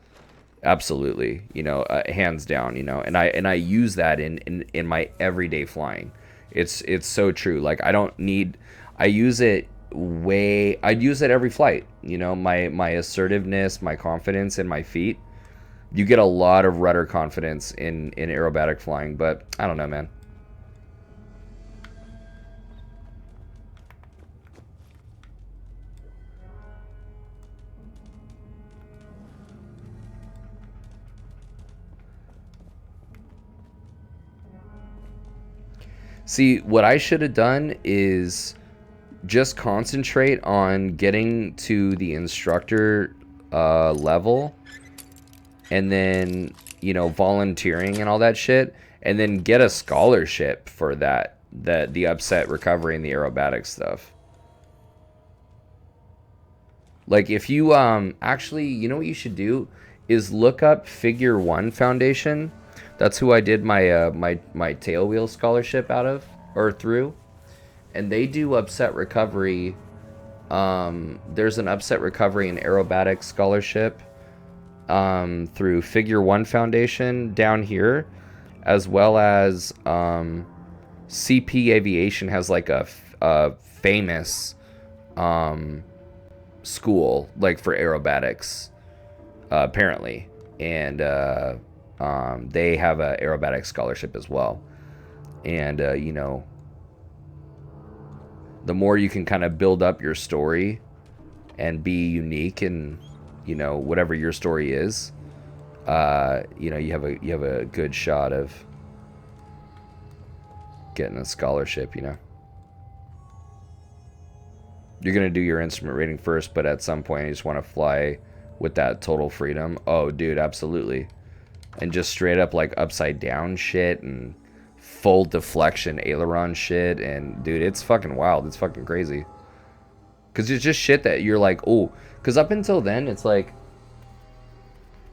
Absolutely, you know, hands down, you know, and I use that in my everyday flying. It's so true. Like I don't need, I use it I'd use it every flight. You know, my assertiveness, my confidence in my feet. You get a lot of rudder confidence in aerobatic flying, but I don't know, man. See, what I should have done is just concentrate on getting to the instructor level, and then, you know, volunteering and all that shit, and then get a scholarship for the upset recovery and the aerobatic stuff. Like if you actually, you know what you should do is look up Figure One Foundation. That's who I did my my tailwheel scholarship out of, or through. And they do upset recovery. There's an upset recovery and aerobatic scholarship through Figure One Foundation down here, as well as CP Aviation has like a famous school like for aerobatics, apparently, and they have a aerobatic scholarship as well. And you know, the more you can kind of build up your story and be unique in, you know, whatever your story is, you know, you have a good shot of getting a scholarship, you know. You're going to do your instrument rating first, but at some point you just want to fly with that total freedom. Oh, dude, absolutely. And just straight up like upside down shit and full deflection aileron shit. And dude, it's fucking wild. It's fucking crazy. Because it's just shit that you're like, oh, because up until then, it's like,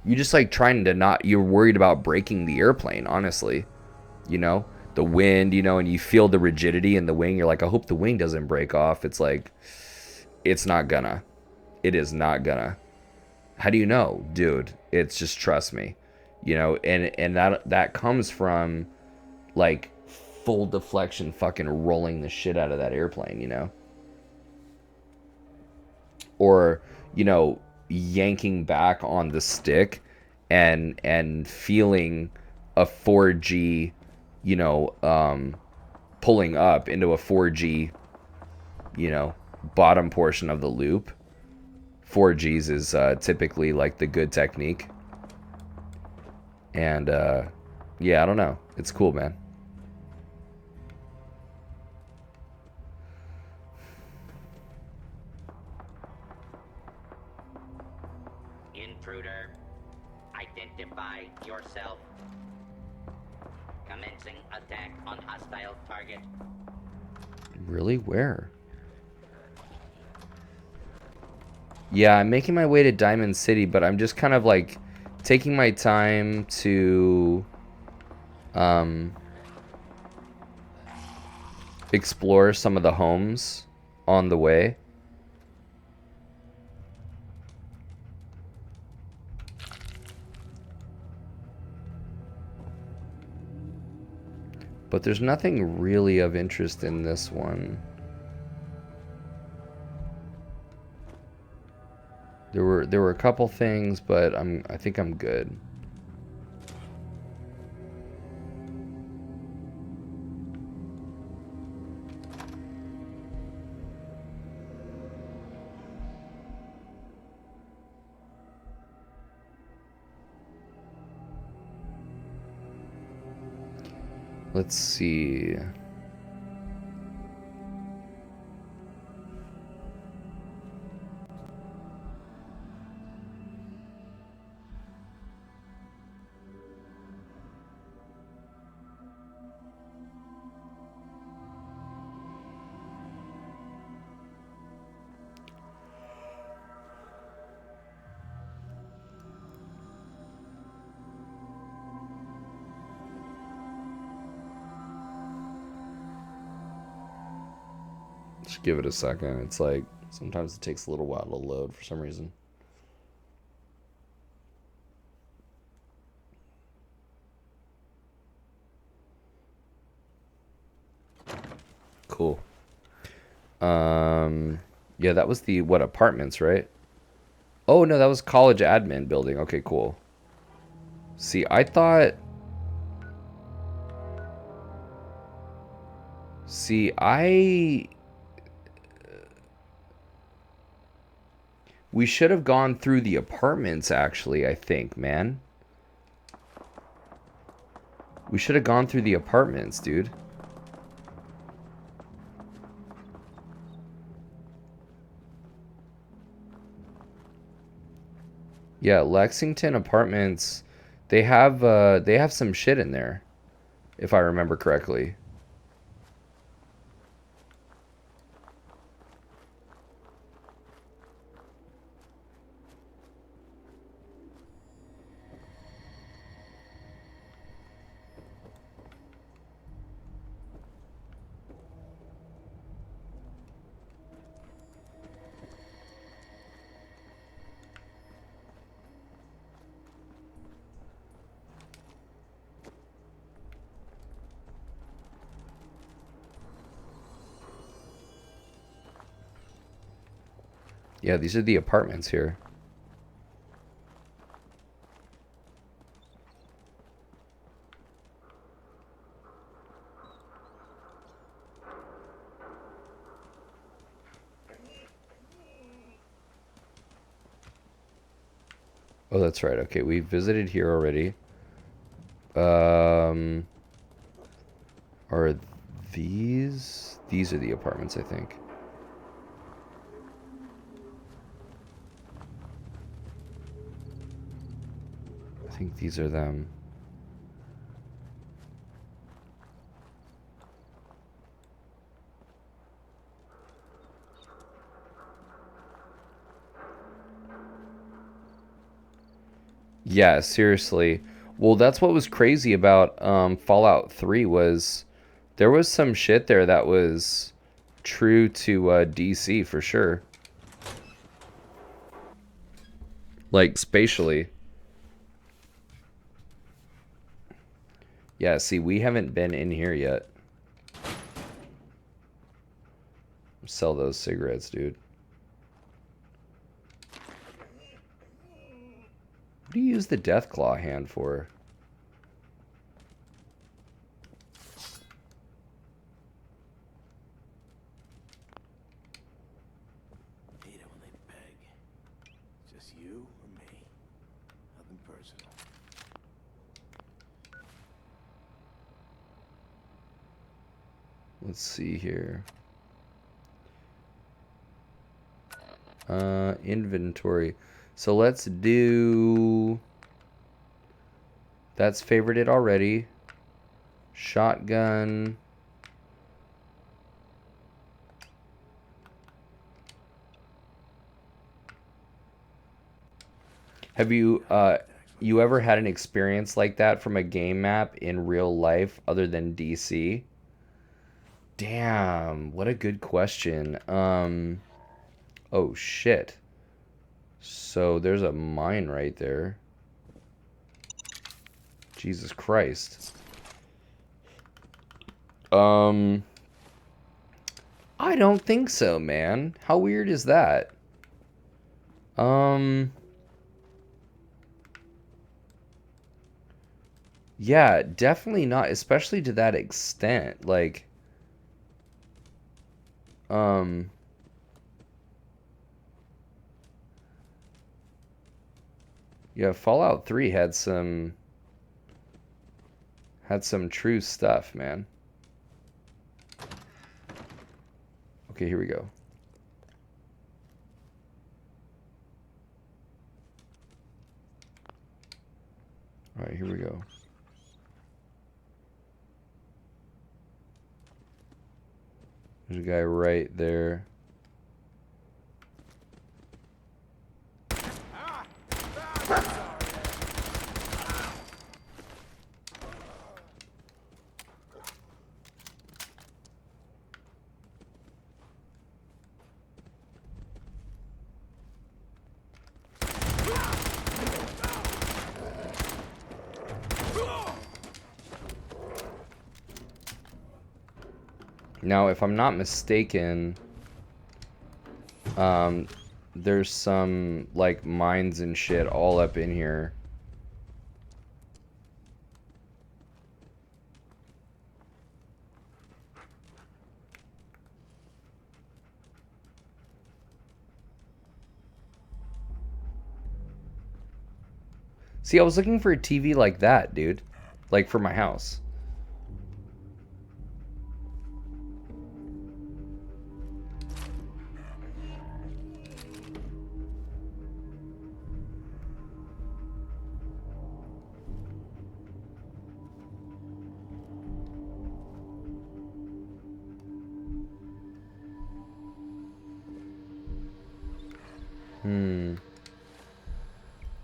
you just like trying to not, you're worried about breaking the airplane, honestly. You know, the wind, you know, and you feel the rigidity in the wing. You're like, I hope the wing doesn't break off. It's like, it's not gonna. It is not gonna. How do you know? Dude, it's just trust me. You know, and that comes from like full deflection fucking rolling the shit out of that airplane, you know? Or, you know, yanking back on the stick and feeling a 4G, you know, pulling up into a 4G, you know, bottom portion of the loop. 4Gs is typically like the good technique. And yeah, I don't know. It's cool, man. Intruder, identify yourself. Commencing attack on hostile target. Really? Where? Yeah, I'm making my way to Diamond City, but I'm just kind of like taking my time to explore some of the homes on the way. But there's nothing really of interest in this one. There were a couple things, but I think I'm good. Let's see. Just give it a second. It's like sometimes it takes a little while to load for some reason. Cool. Yeah, that was the what apartments, right? Oh no, that was college admin building. Okay, cool. See, I thought. See, we should have gone through the apartments, actually, I think, man. We should have gone through the apartments, dude. Yeah, Lexington Apartments, they have some shit in there, if I remember correctly. Yeah, these are the apartments here. Oh, that's right. Okay, we visited here already. Are these? These are the apartments, I think. I think these are them. Yeah, seriously. Well, that's what was crazy about Fallout 3 was there was some shit there that was true to DC for sure. Like spatially. Yeah, see, we haven't been in here yet. Sell those cigarettes, dude. What do you use the Deathclaw hand for? Hate it when they beg. Just you or me. Nothing personal. Let's see here. Inventory. So let's do... That's favorited already. Shotgun. Have you ever had an experience like that from a game map in real life other than DC? Damn, what a good question. Oh shit. So there's a mine right there. Jesus Christ. I don't think so, man. How weird is that? Yeah, definitely not, especially to that extent. Like, yeah, Fallout 3 had some true stuff, man. Okay, here we go. All right, here we go. There's a guy right there. Now, if I'm not mistaken, there's some, like, mines and shit all up in here. See, I was looking for a TV like that, dude. Like, for my house.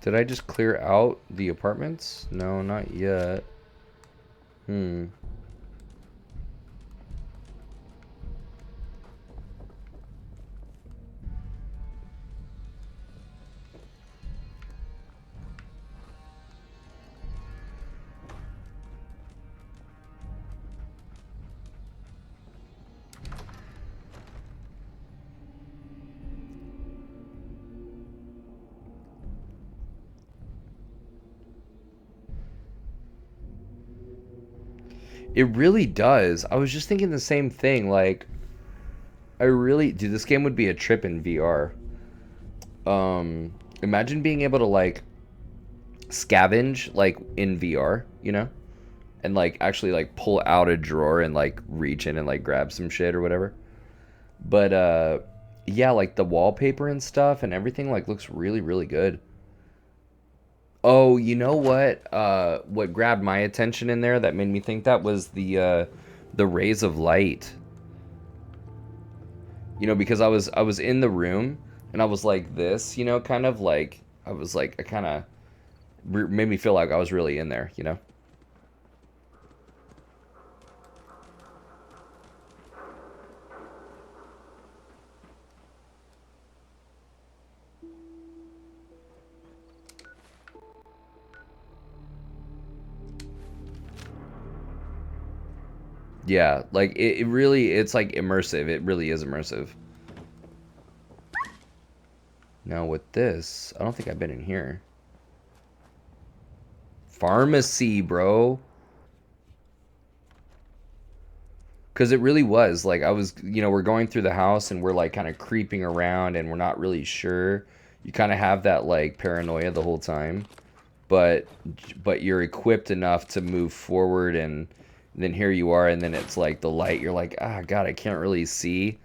Did I just clear out the apartments? No, not yet. It really does. I was just thinking the same thing. Like, dude, this game would be a trip in VR. Imagine being able to, like, scavenge, like, in VR, you know? And, like, actually, like, pull out a drawer and, like, reach in and, like, grab some shit or whatever. But, yeah, like, the wallpaper and stuff and everything, like, looks really, really good. Oh, you know what? What grabbed my attention in there that made me think that was the rays of light. You know, because I was in the room and I was like this, you know, kind of like I was like it kind of made me feel like I was really in there, you know. Yeah, like it really, it's like immersive. It really is immersive. Now with this, I don't think I've been in here. Pharmacy, bro. Because it really was like I was, you know, we're going through the house and we're like kind of creeping around and we're not really sure. You kind of have that like paranoia the whole time, but you're equipped enough to move forward, and then here you are, and then it's like the light. You're like, ah, God, I can't really see.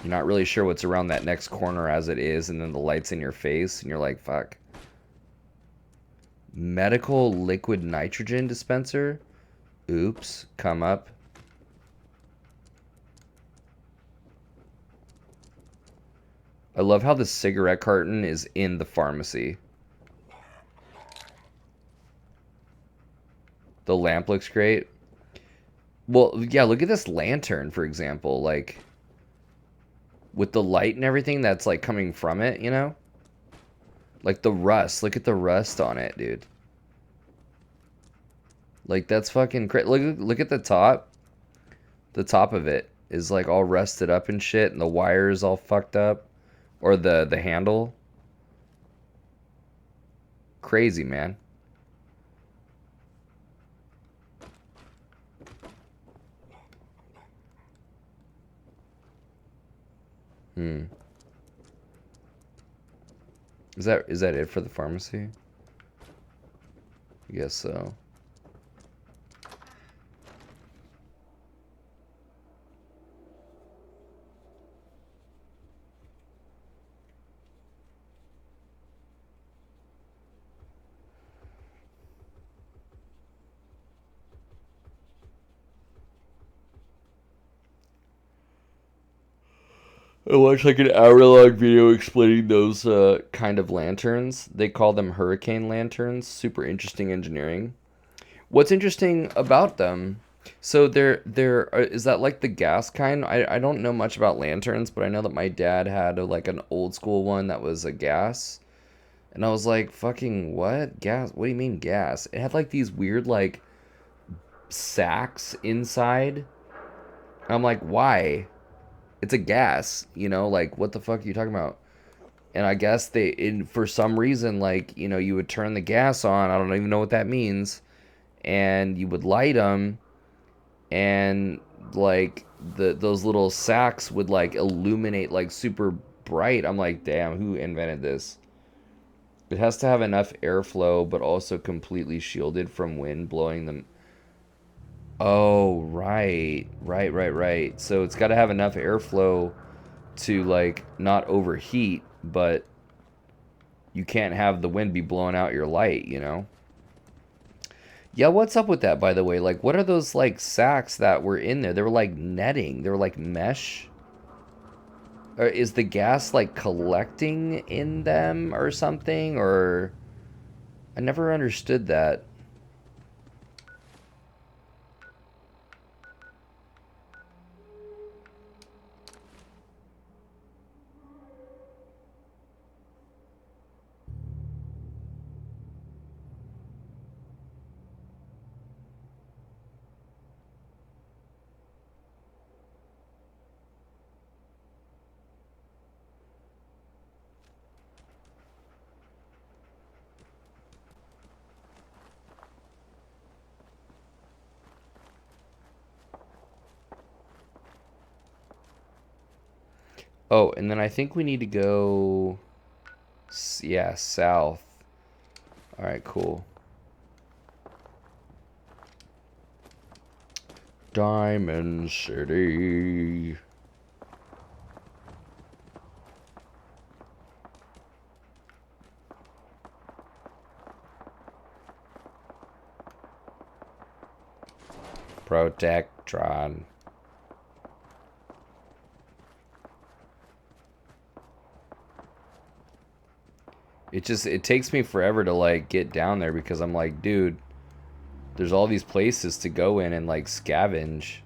You're not really sure what's around that next corner as it is, and then the light's in your face, and you're like, fuck. Medical liquid nitrogen dispenser? Oops, come up. I love how the cigarette carton is in the pharmacy. The lamp looks great. Well, yeah, look at this lantern, for example. Like, with the light and everything that's, like, coming from it, you know? Like, the rust. Look at the rust on it, dude. Like, that's fucking crazy. Look at the top. The top of it is, like, all rusted up and shit, and the wire is all fucked up. Or the handle. Crazy, man. Is that it for the pharmacy? I guess so. I watched like an hour-long video explaining those kind of lanterns. They call them hurricane lanterns. Super interesting engineering. What's interesting about them? So is that like the gas kind? I don't know much about lanterns, but I know that my dad had like an old school one that was a gas. And I was like, fucking what? Gas? What do you mean gas? It had like these weird like sacks inside. I'm like, why? It's a gas, you know, like what the fuck are you talking about? And I guess for some reason, like, you know, you would turn the gas on. I don't even know what that means. And you would light them, and like those little sacks would like illuminate like super bright. I'm like, damn, who invented this? It has to have enough airflow, but also completely shielded from wind blowing them. Oh, right. Right. So it's got to have enough airflow to like not overheat, but you can't have the wind be blowing out your light, you know? Yeah, what's up with that, by the way? Like, what are those like sacks that were in there? They were like netting. They were like mesh. Or is the gas like collecting in them or something? Or I never understood that. Oh, and then I think we need to go, yeah, south. All right, cool. Diamond City. Protectron. It takes me forever to like get down there because I'm like, dude, there's all these places to go in and like scavenge.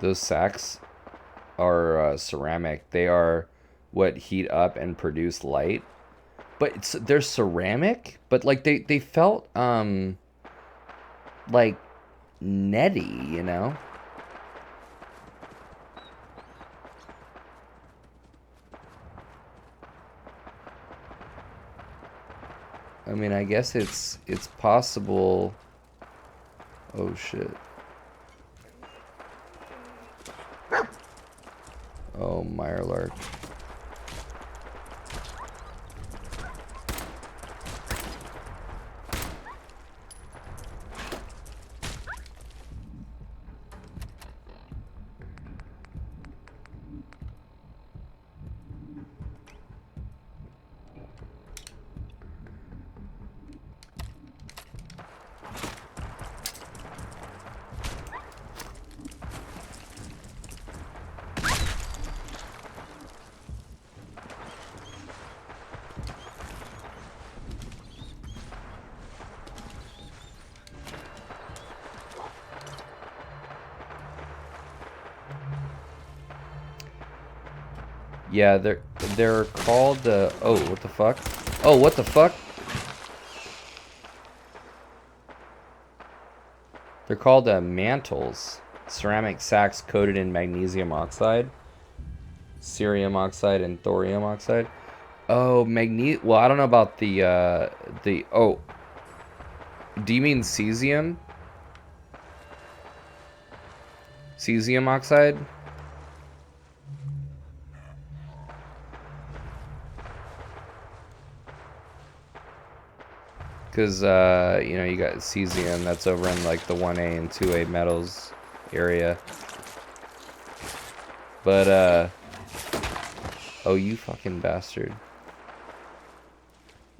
Those sacks are ceramic. They are what heat up and produce light. But they're ceramic, but like they felt like netty, you know? I mean, I guess it's possible. Oh shit. Oh, Mirelurk. Yeah, they're called oh, what the fuck? Oh, what the fuck? They're called mantles. Ceramic sacks coated in magnesium oxide, cerium oxide, and thorium oxide. Oh, well, I don't know about the oh, do you mean cesium? Cesium oxide? Because, you know, you got cesium that's over in, like, the 1A and 2A metals area. But, oh, you fucking bastard.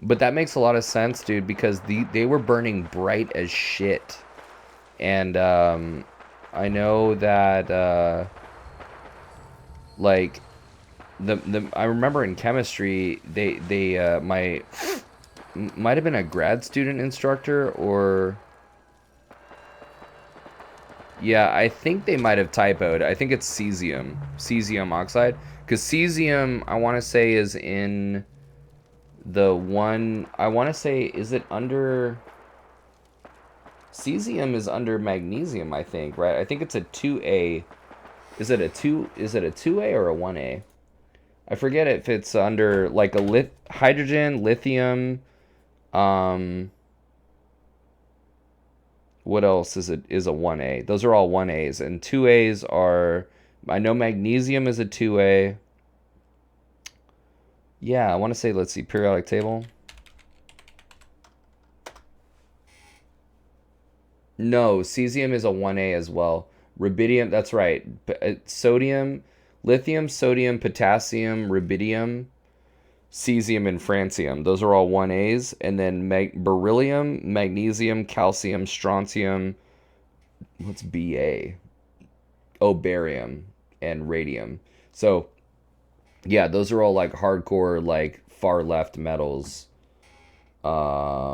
But that makes a lot of sense, dude, because they were burning bright as shit. And, I know that, like, I remember in chemistry, might have been a grad student instructor, or Yeah, I think they might have typoed. I think it's cesium. Cesium oxide. Because cesium, I want to say, is in the one... I want to say, is it under... Cesium is under magnesium, I think, right? I think it's a 2A. Is it a 2A or a 1A? I forget if it's under like a hydrogen, lithium, what else is a 1A? Those are all 1As, and 2As are, I know magnesium is a 2A. Yeah, I want to say, let's see, periodic table. No, cesium is a 1A as well. Rubidium, that's right. Sodium, lithium, sodium, potassium, rubidium, cesium, and francium. Those are all 1As. And then beryllium, magnesium, calcium, strontium. What's Ba? Oh, barium and radium. So, yeah, those are all like hardcore, like far left metals. All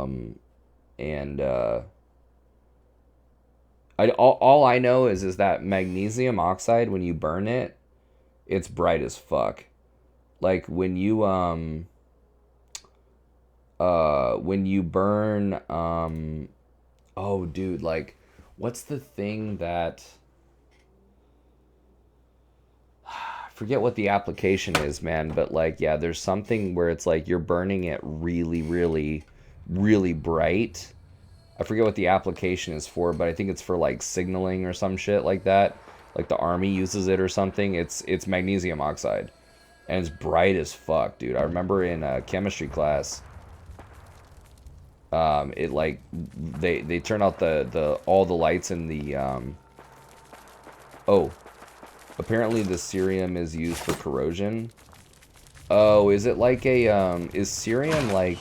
I know is that magnesium oxide, when you burn it, it's bright as fuck. Like when you burn oh dude, like what's the thing that I forget what the application is, man, but like yeah, there's something where it's like you're burning it really, really, really bright. I forget what the application is for, but I think it's for like signaling or some shit like that. Like the army uses it or something. It's magnesium oxide, and it's bright as fuck, dude. I remember in chemistry class, it like they turn out the all the lights in the oh, apparently the cerium is used for corrosion. Oh, is it like a is cerium like?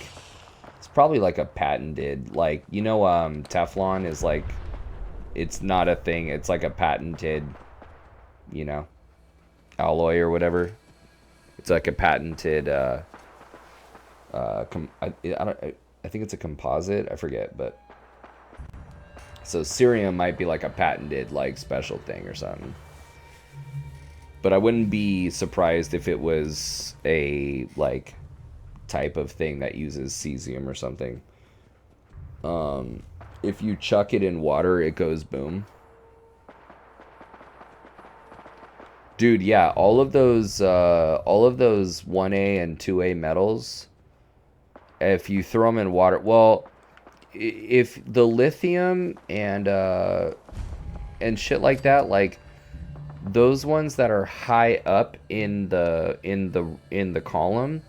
Probably like a patented, like, you know, Teflon is like, it's not a thing, it's like a patented, you know, alloy or whatever. It's like a patented I think it's a composite, I forget, but so cerium might be like a patented like special thing or something. But I wouldn't be surprised if it was a like type of thing that uses cesium or something. If you chuck it in water, it goes boom. Dude, yeah, all of those 1A and 2A metals, if you throw them in water, well, if the lithium and shit like that, like those ones that are high up in the column,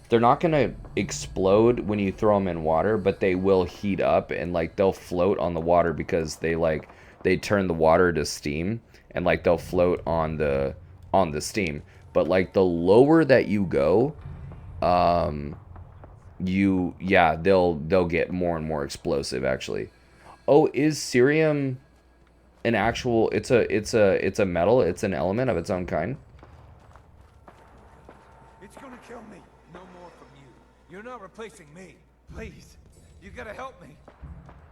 they're not gonna explode when you throw them in water, but they will heat up and like they'll float on the water because they turn the water to steam, and like they'll float on the steam. But like the lower that you go, they'll get more and more explosive actually. Oh, is cerium an actual? It's a metal. It's an element of its own kind. It's gonna kill me. No more from you. You're not replacing me. Please. You gotta help me.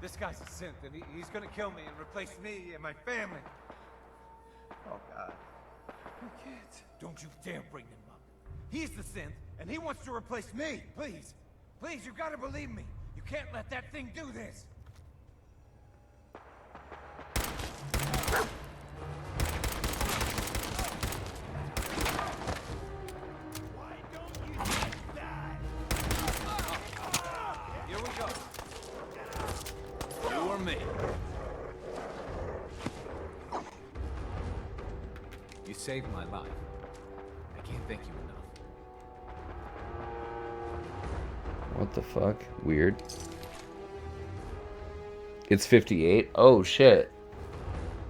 This guy's a synth, and he's gonna kill me and replace me and my family. Oh, God. My kids. Don't you dare bring them up. He's the synth, and he wants to replace me. Please. Please, you gotta believe me. You can't let that thing do this. Why don't you just die? Here we go. You or me. You saved my life. I can't thank you enough. What the fuck? Weird. It's 58. Oh shit.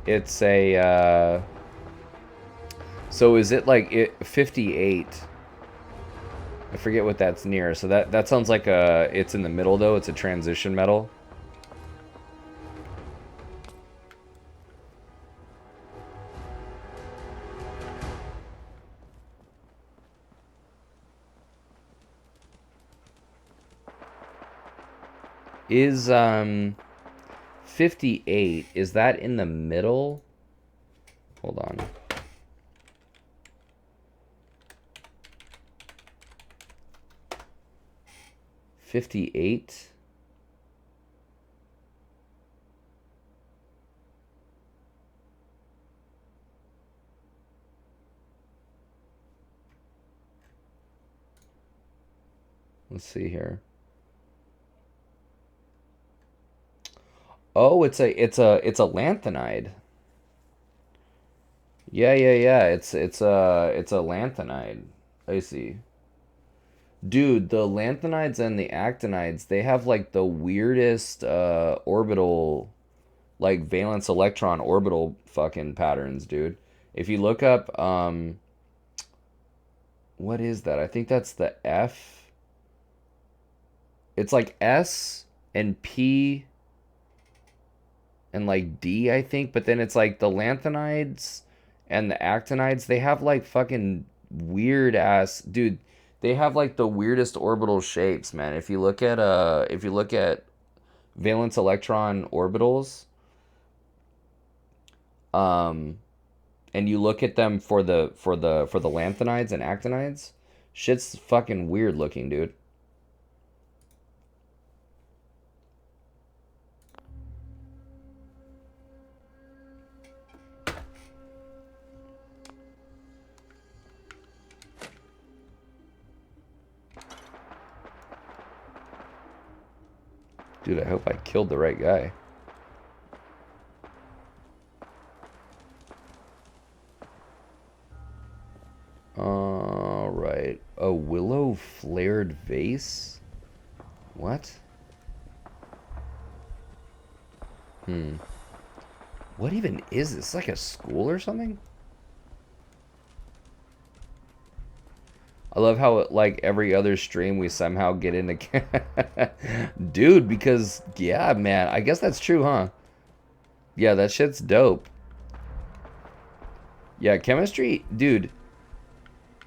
It's a so is it like 58? I forget what that's near. So that sounds like it's in the middle though. It's a transition metal. Is 58, is that in the middle? Hold on. $58. Let's see here. Oh, it's a lanthanide. Yeah. It's a lanthanide. I see. Dude, the lanthanides and the actinides, they have like the weirdest orbital, like valence electron orbital fucking patterns, dude. If you look up what is that? I think that's the F. It's like S and P and like D, I think, but then it's like the lanthanides and the actinides, they have like fucking weird ass, dude. They have like the weirdest orbital shapes, man. If you look at valence electron orbitals, and you look at them for the lanthanides and actinides, shit's fucking weird looking, dude. Dude, I hope I killed the right guy. Alright. A willow flared vase? What? What even is this? Like a school or something? I love how, like, every other stream we somehow get into... Dude, because, yeah, man, I guess that's true, huh? Yeah, that shit's dope. Yeah, chemistry, dude,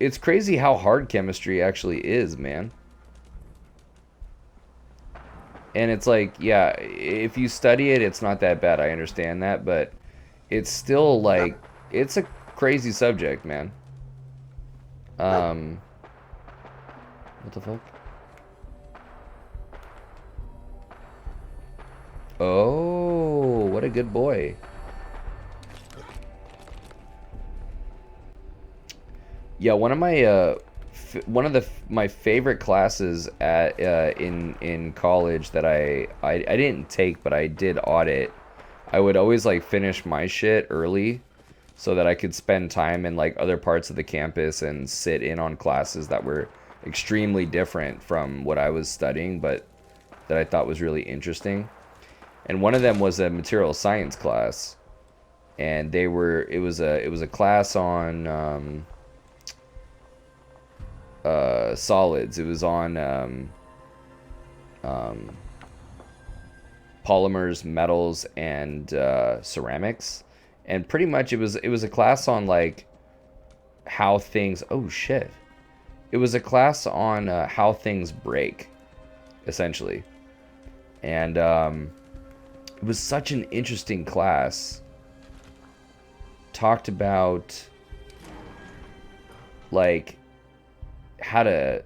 it's crazy how hard chemistry actually is, man. And it's like, yeah, if you study it, it's not that bad, I understand that, but it's still, like, it's a crazy subject, man. What the fuck? Oh, what a good boy. Yeah, one of my my favorite classes at in college that I didn't take, but I did audit. I would always like finish my shit early so that I could spend time in like other parts of the campus and sit in on classes that were extremely different from what I was studying, but that I thought was really interesting. And one of them was a material science class, and it was a class on solids. It was on polymers, metals, and ceramics. And pretty much it was a class on like how things, oh shit. It was a class on how things break, essentially. And it was such an interesting class. Talked about like how to,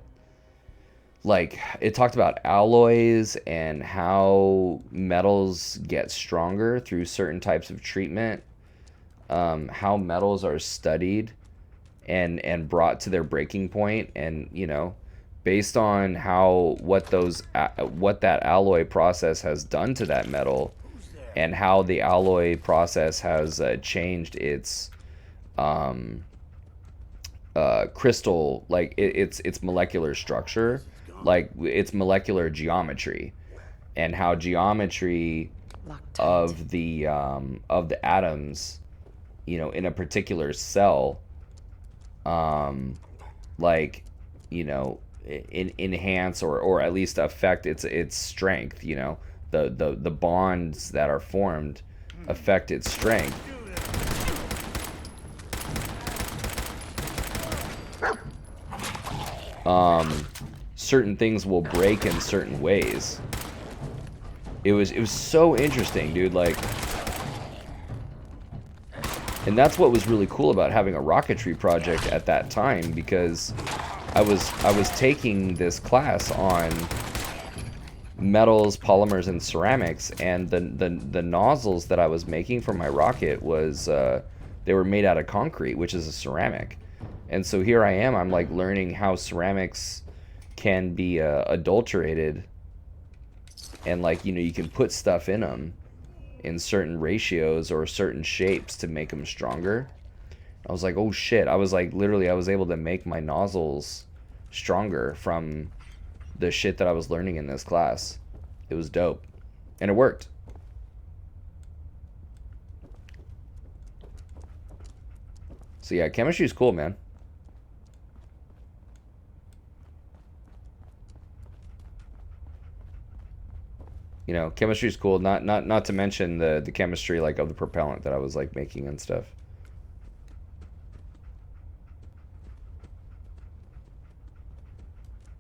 like, it talked about alloys and how metals get stronger through certain types of treatment, how metals are studied and brought to their breaking point, and you know, based on what that alloy process has done to that metal, and how the alloy process has changed its crystal, like its molecular structure, like its molecular geometry, and how geometry of the atoms, you know, in a particular cell, like, you know, enhance or at least affect its strength. You know, the bonds that are formed affect its strength. Certain things will break in certain ways. It was so interesting, dude. Like, And that's what was really cool about having a rocketry project at that time, because I was taking this class on metals, polymers, and ceramics, and the nozzles that I was making for my rocket was they were made out of concrete, which is a ceramic. And so here I am, I'm like learning how ceramics can be adulterated, and like, you know, you can put stuff in them in certain ratios or certain shapes to make them stronger. I was like, oh shit. I was like, literally, I was able to make my nozzles stronger from the shit that I was learning in this class. It was dope. And it worked. So yeah, chemistry is cool, man. You know, chemistry is cool. Not to mention the chemistry like of the propellant that I was like making and stuff.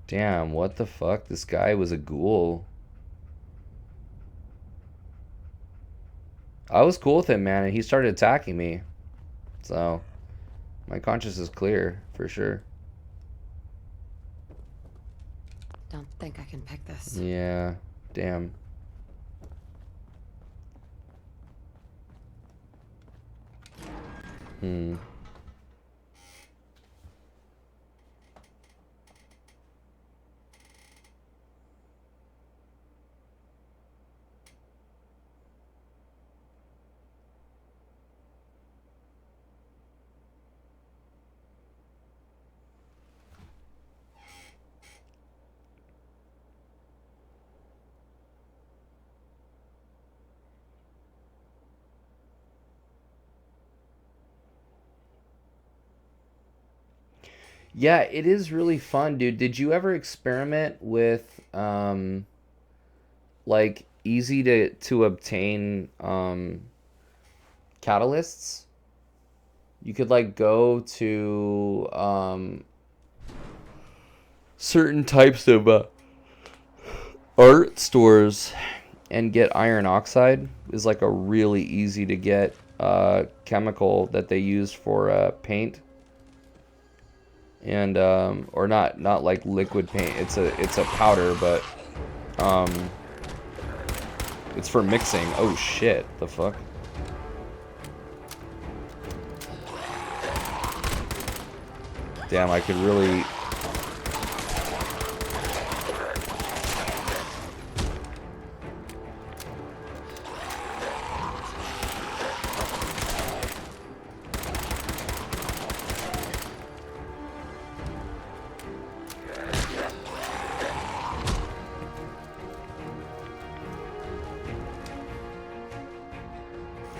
Damn, what the fuck? This guy was a ghoul. I was cool with him, man, and he started attacking me. So, my conscience is clear, for sure. Don't think I can pick this. Yeah, damn. Hmm. Yeah, it is really fun, dude. Did you ever experiment with like easy to obtain catalysts? You could like go to certain types of art stores and get iron oxide. Is like a really easy to get chemical that they use for paint. And or not like liquid paint. It's a powder, but it's for mixing. Oh shit, the fuck. Damn, I could really...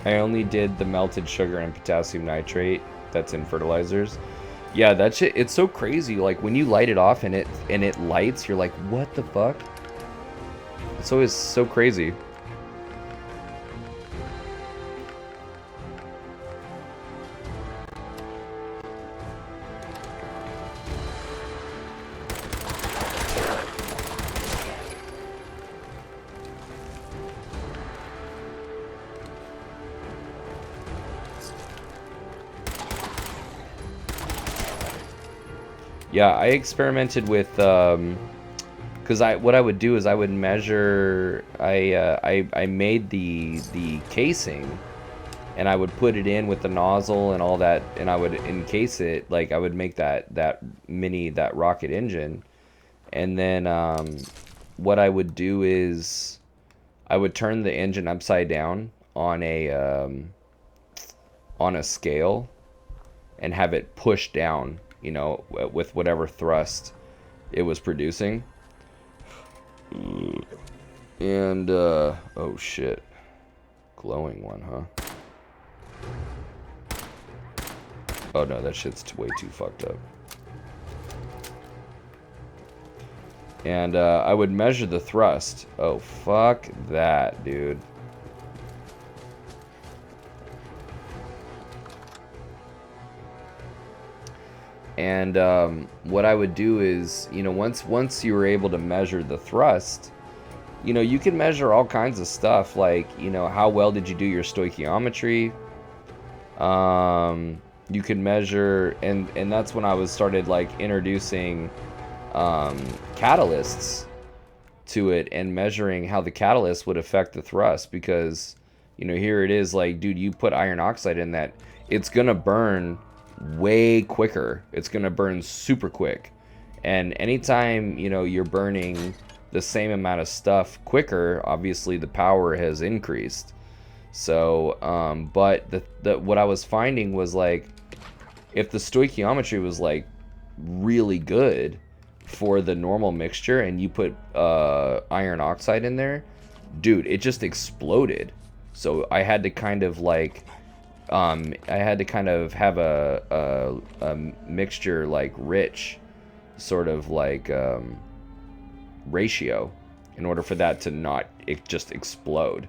I only did the melted sugar and potassium nitrate that's in fertilizers. Yeah, that shit, it's so crazy. Like when you light it off and it lights, you're like, what the fuck? It's always so crazy. Yeah, I experimented with, because what I would do is I would measure. I made the casing, and I would put it in with the nozzle and all that, and I would encase it. Like I would make that rocket engine, and then what I would do is I would turn the engine upside down on a scale, and have it pushed down, you know, with whatever thrust it was producing. And, oh shit. Glowing one, huh? Oh no, that shit's way too fucked up. And, I would measure the thrust. Oh, fuck that, dude. And what I would do is, you know, once you were able to measure the thrust, you know, you can measure all kinds of stuff, like, you know, how well did you do your stoichiometry? You could measure, and that's when I was started like introducing catalysts to it and measuring how the catalyst would affect the thrust, because you know, here it is like, dude, you put iron oxide in that, it's gonna burn way quicker. It's gonna burn super quick. And anytime, you know, you're burning the same amount of stuff quicker, obviously the power has increased. So but the what I was finding was like, if the stoichiometry was like really good for the normal mixture and you put iron oxide in there, dude, it just exploded. So I had to kind of like I had to kind of have a mixture like rich sort of like ratio in order for that to not just explode.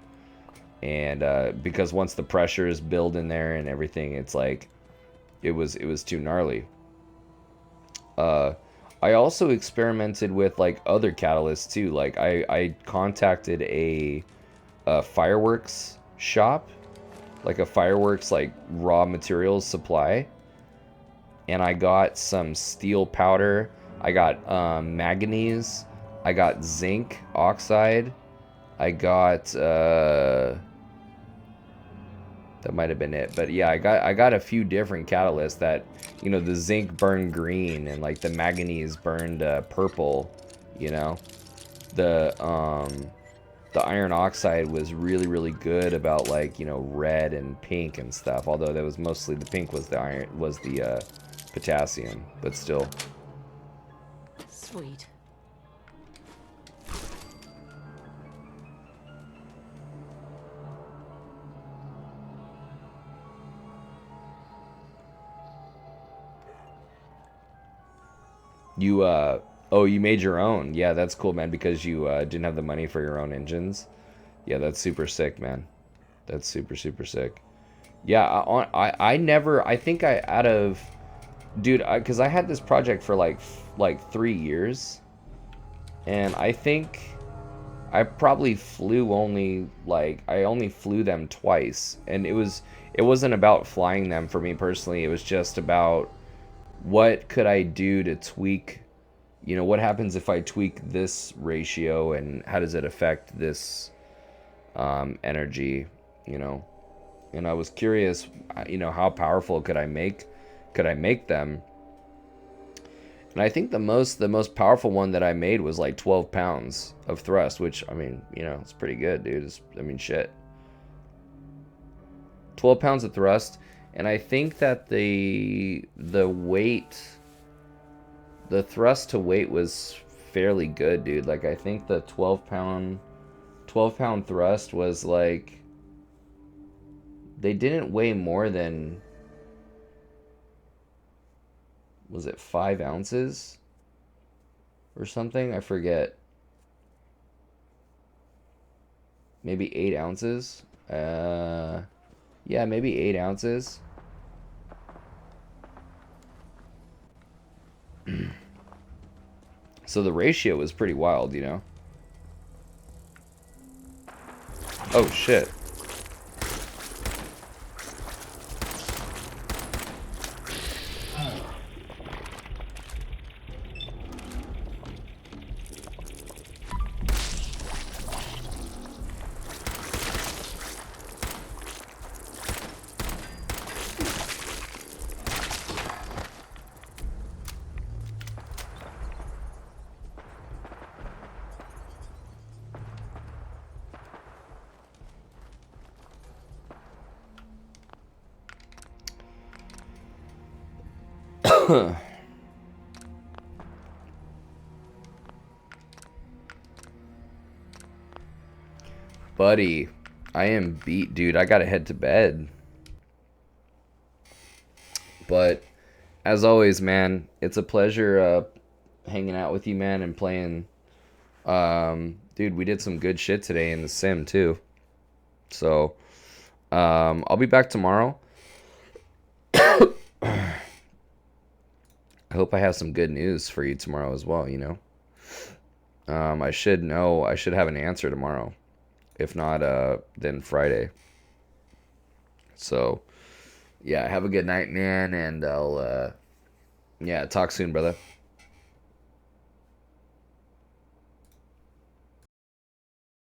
And because once the pressure is built in there and everything, it's like it was too gnarly. I also experimented with like other catalysts too. Like I contacted a fireworks shop, like a fireworks like raw materials supply, and I got some steel powder. I got manganese. I got zinc oxide. I got that might have been it, but yeah, I got a few different catalysts that, you know, the zinc burned green and like the manganese burned purple, you know. The iron oxide was really good about like, you know, red and pink and stuff, although that was mostly the pink was the potassium, but still. Sweet. You oh, you made your own. Yeah, that's cool, man, because you didn't have the money for your own engines. Yeah, that's super sick, man. That's super sick. Yeah, I never, I think I out of, dude, because I had this project for like 3 years, and I think I probably flew only like, I only flew them twice, and it wasn't about flying them for me personally. It was just about what could I do to tweak, you know, what happens if I tweak this ratio and how does it affect this energy, you know. And I was curious, you know, how powerful could I make them. And I think the most powerful one that I made was like 12 pounds of thrust, which, I mean, you know, it's pretty good, dude. I mean, shit. 12 pounds of thrust. And I think that the weight, the thrust to weight was fairly good, dude. Like, I think the 12 pound thrust was like, they didn't weigh more than, was it 5 ounces or something? I forget. Maybe 8 ounces. Yeah, maybe 8 ounces. So the ratio was pretty wild, you know. Oh shit. Buddy, I am beat, dude. I gotta head to bed. But as always, man, it's a pleasure hanging out with you, man, and playing. Dude, we did some good shit today in the sim too. So I'll be back tomorrow. I hope I have some good news for you tomorrow as well, you know. I should have an answer tomorrow. If not, then Friday. So, Yeah, have a good night, man, and I'll yeah, talk soon, brother.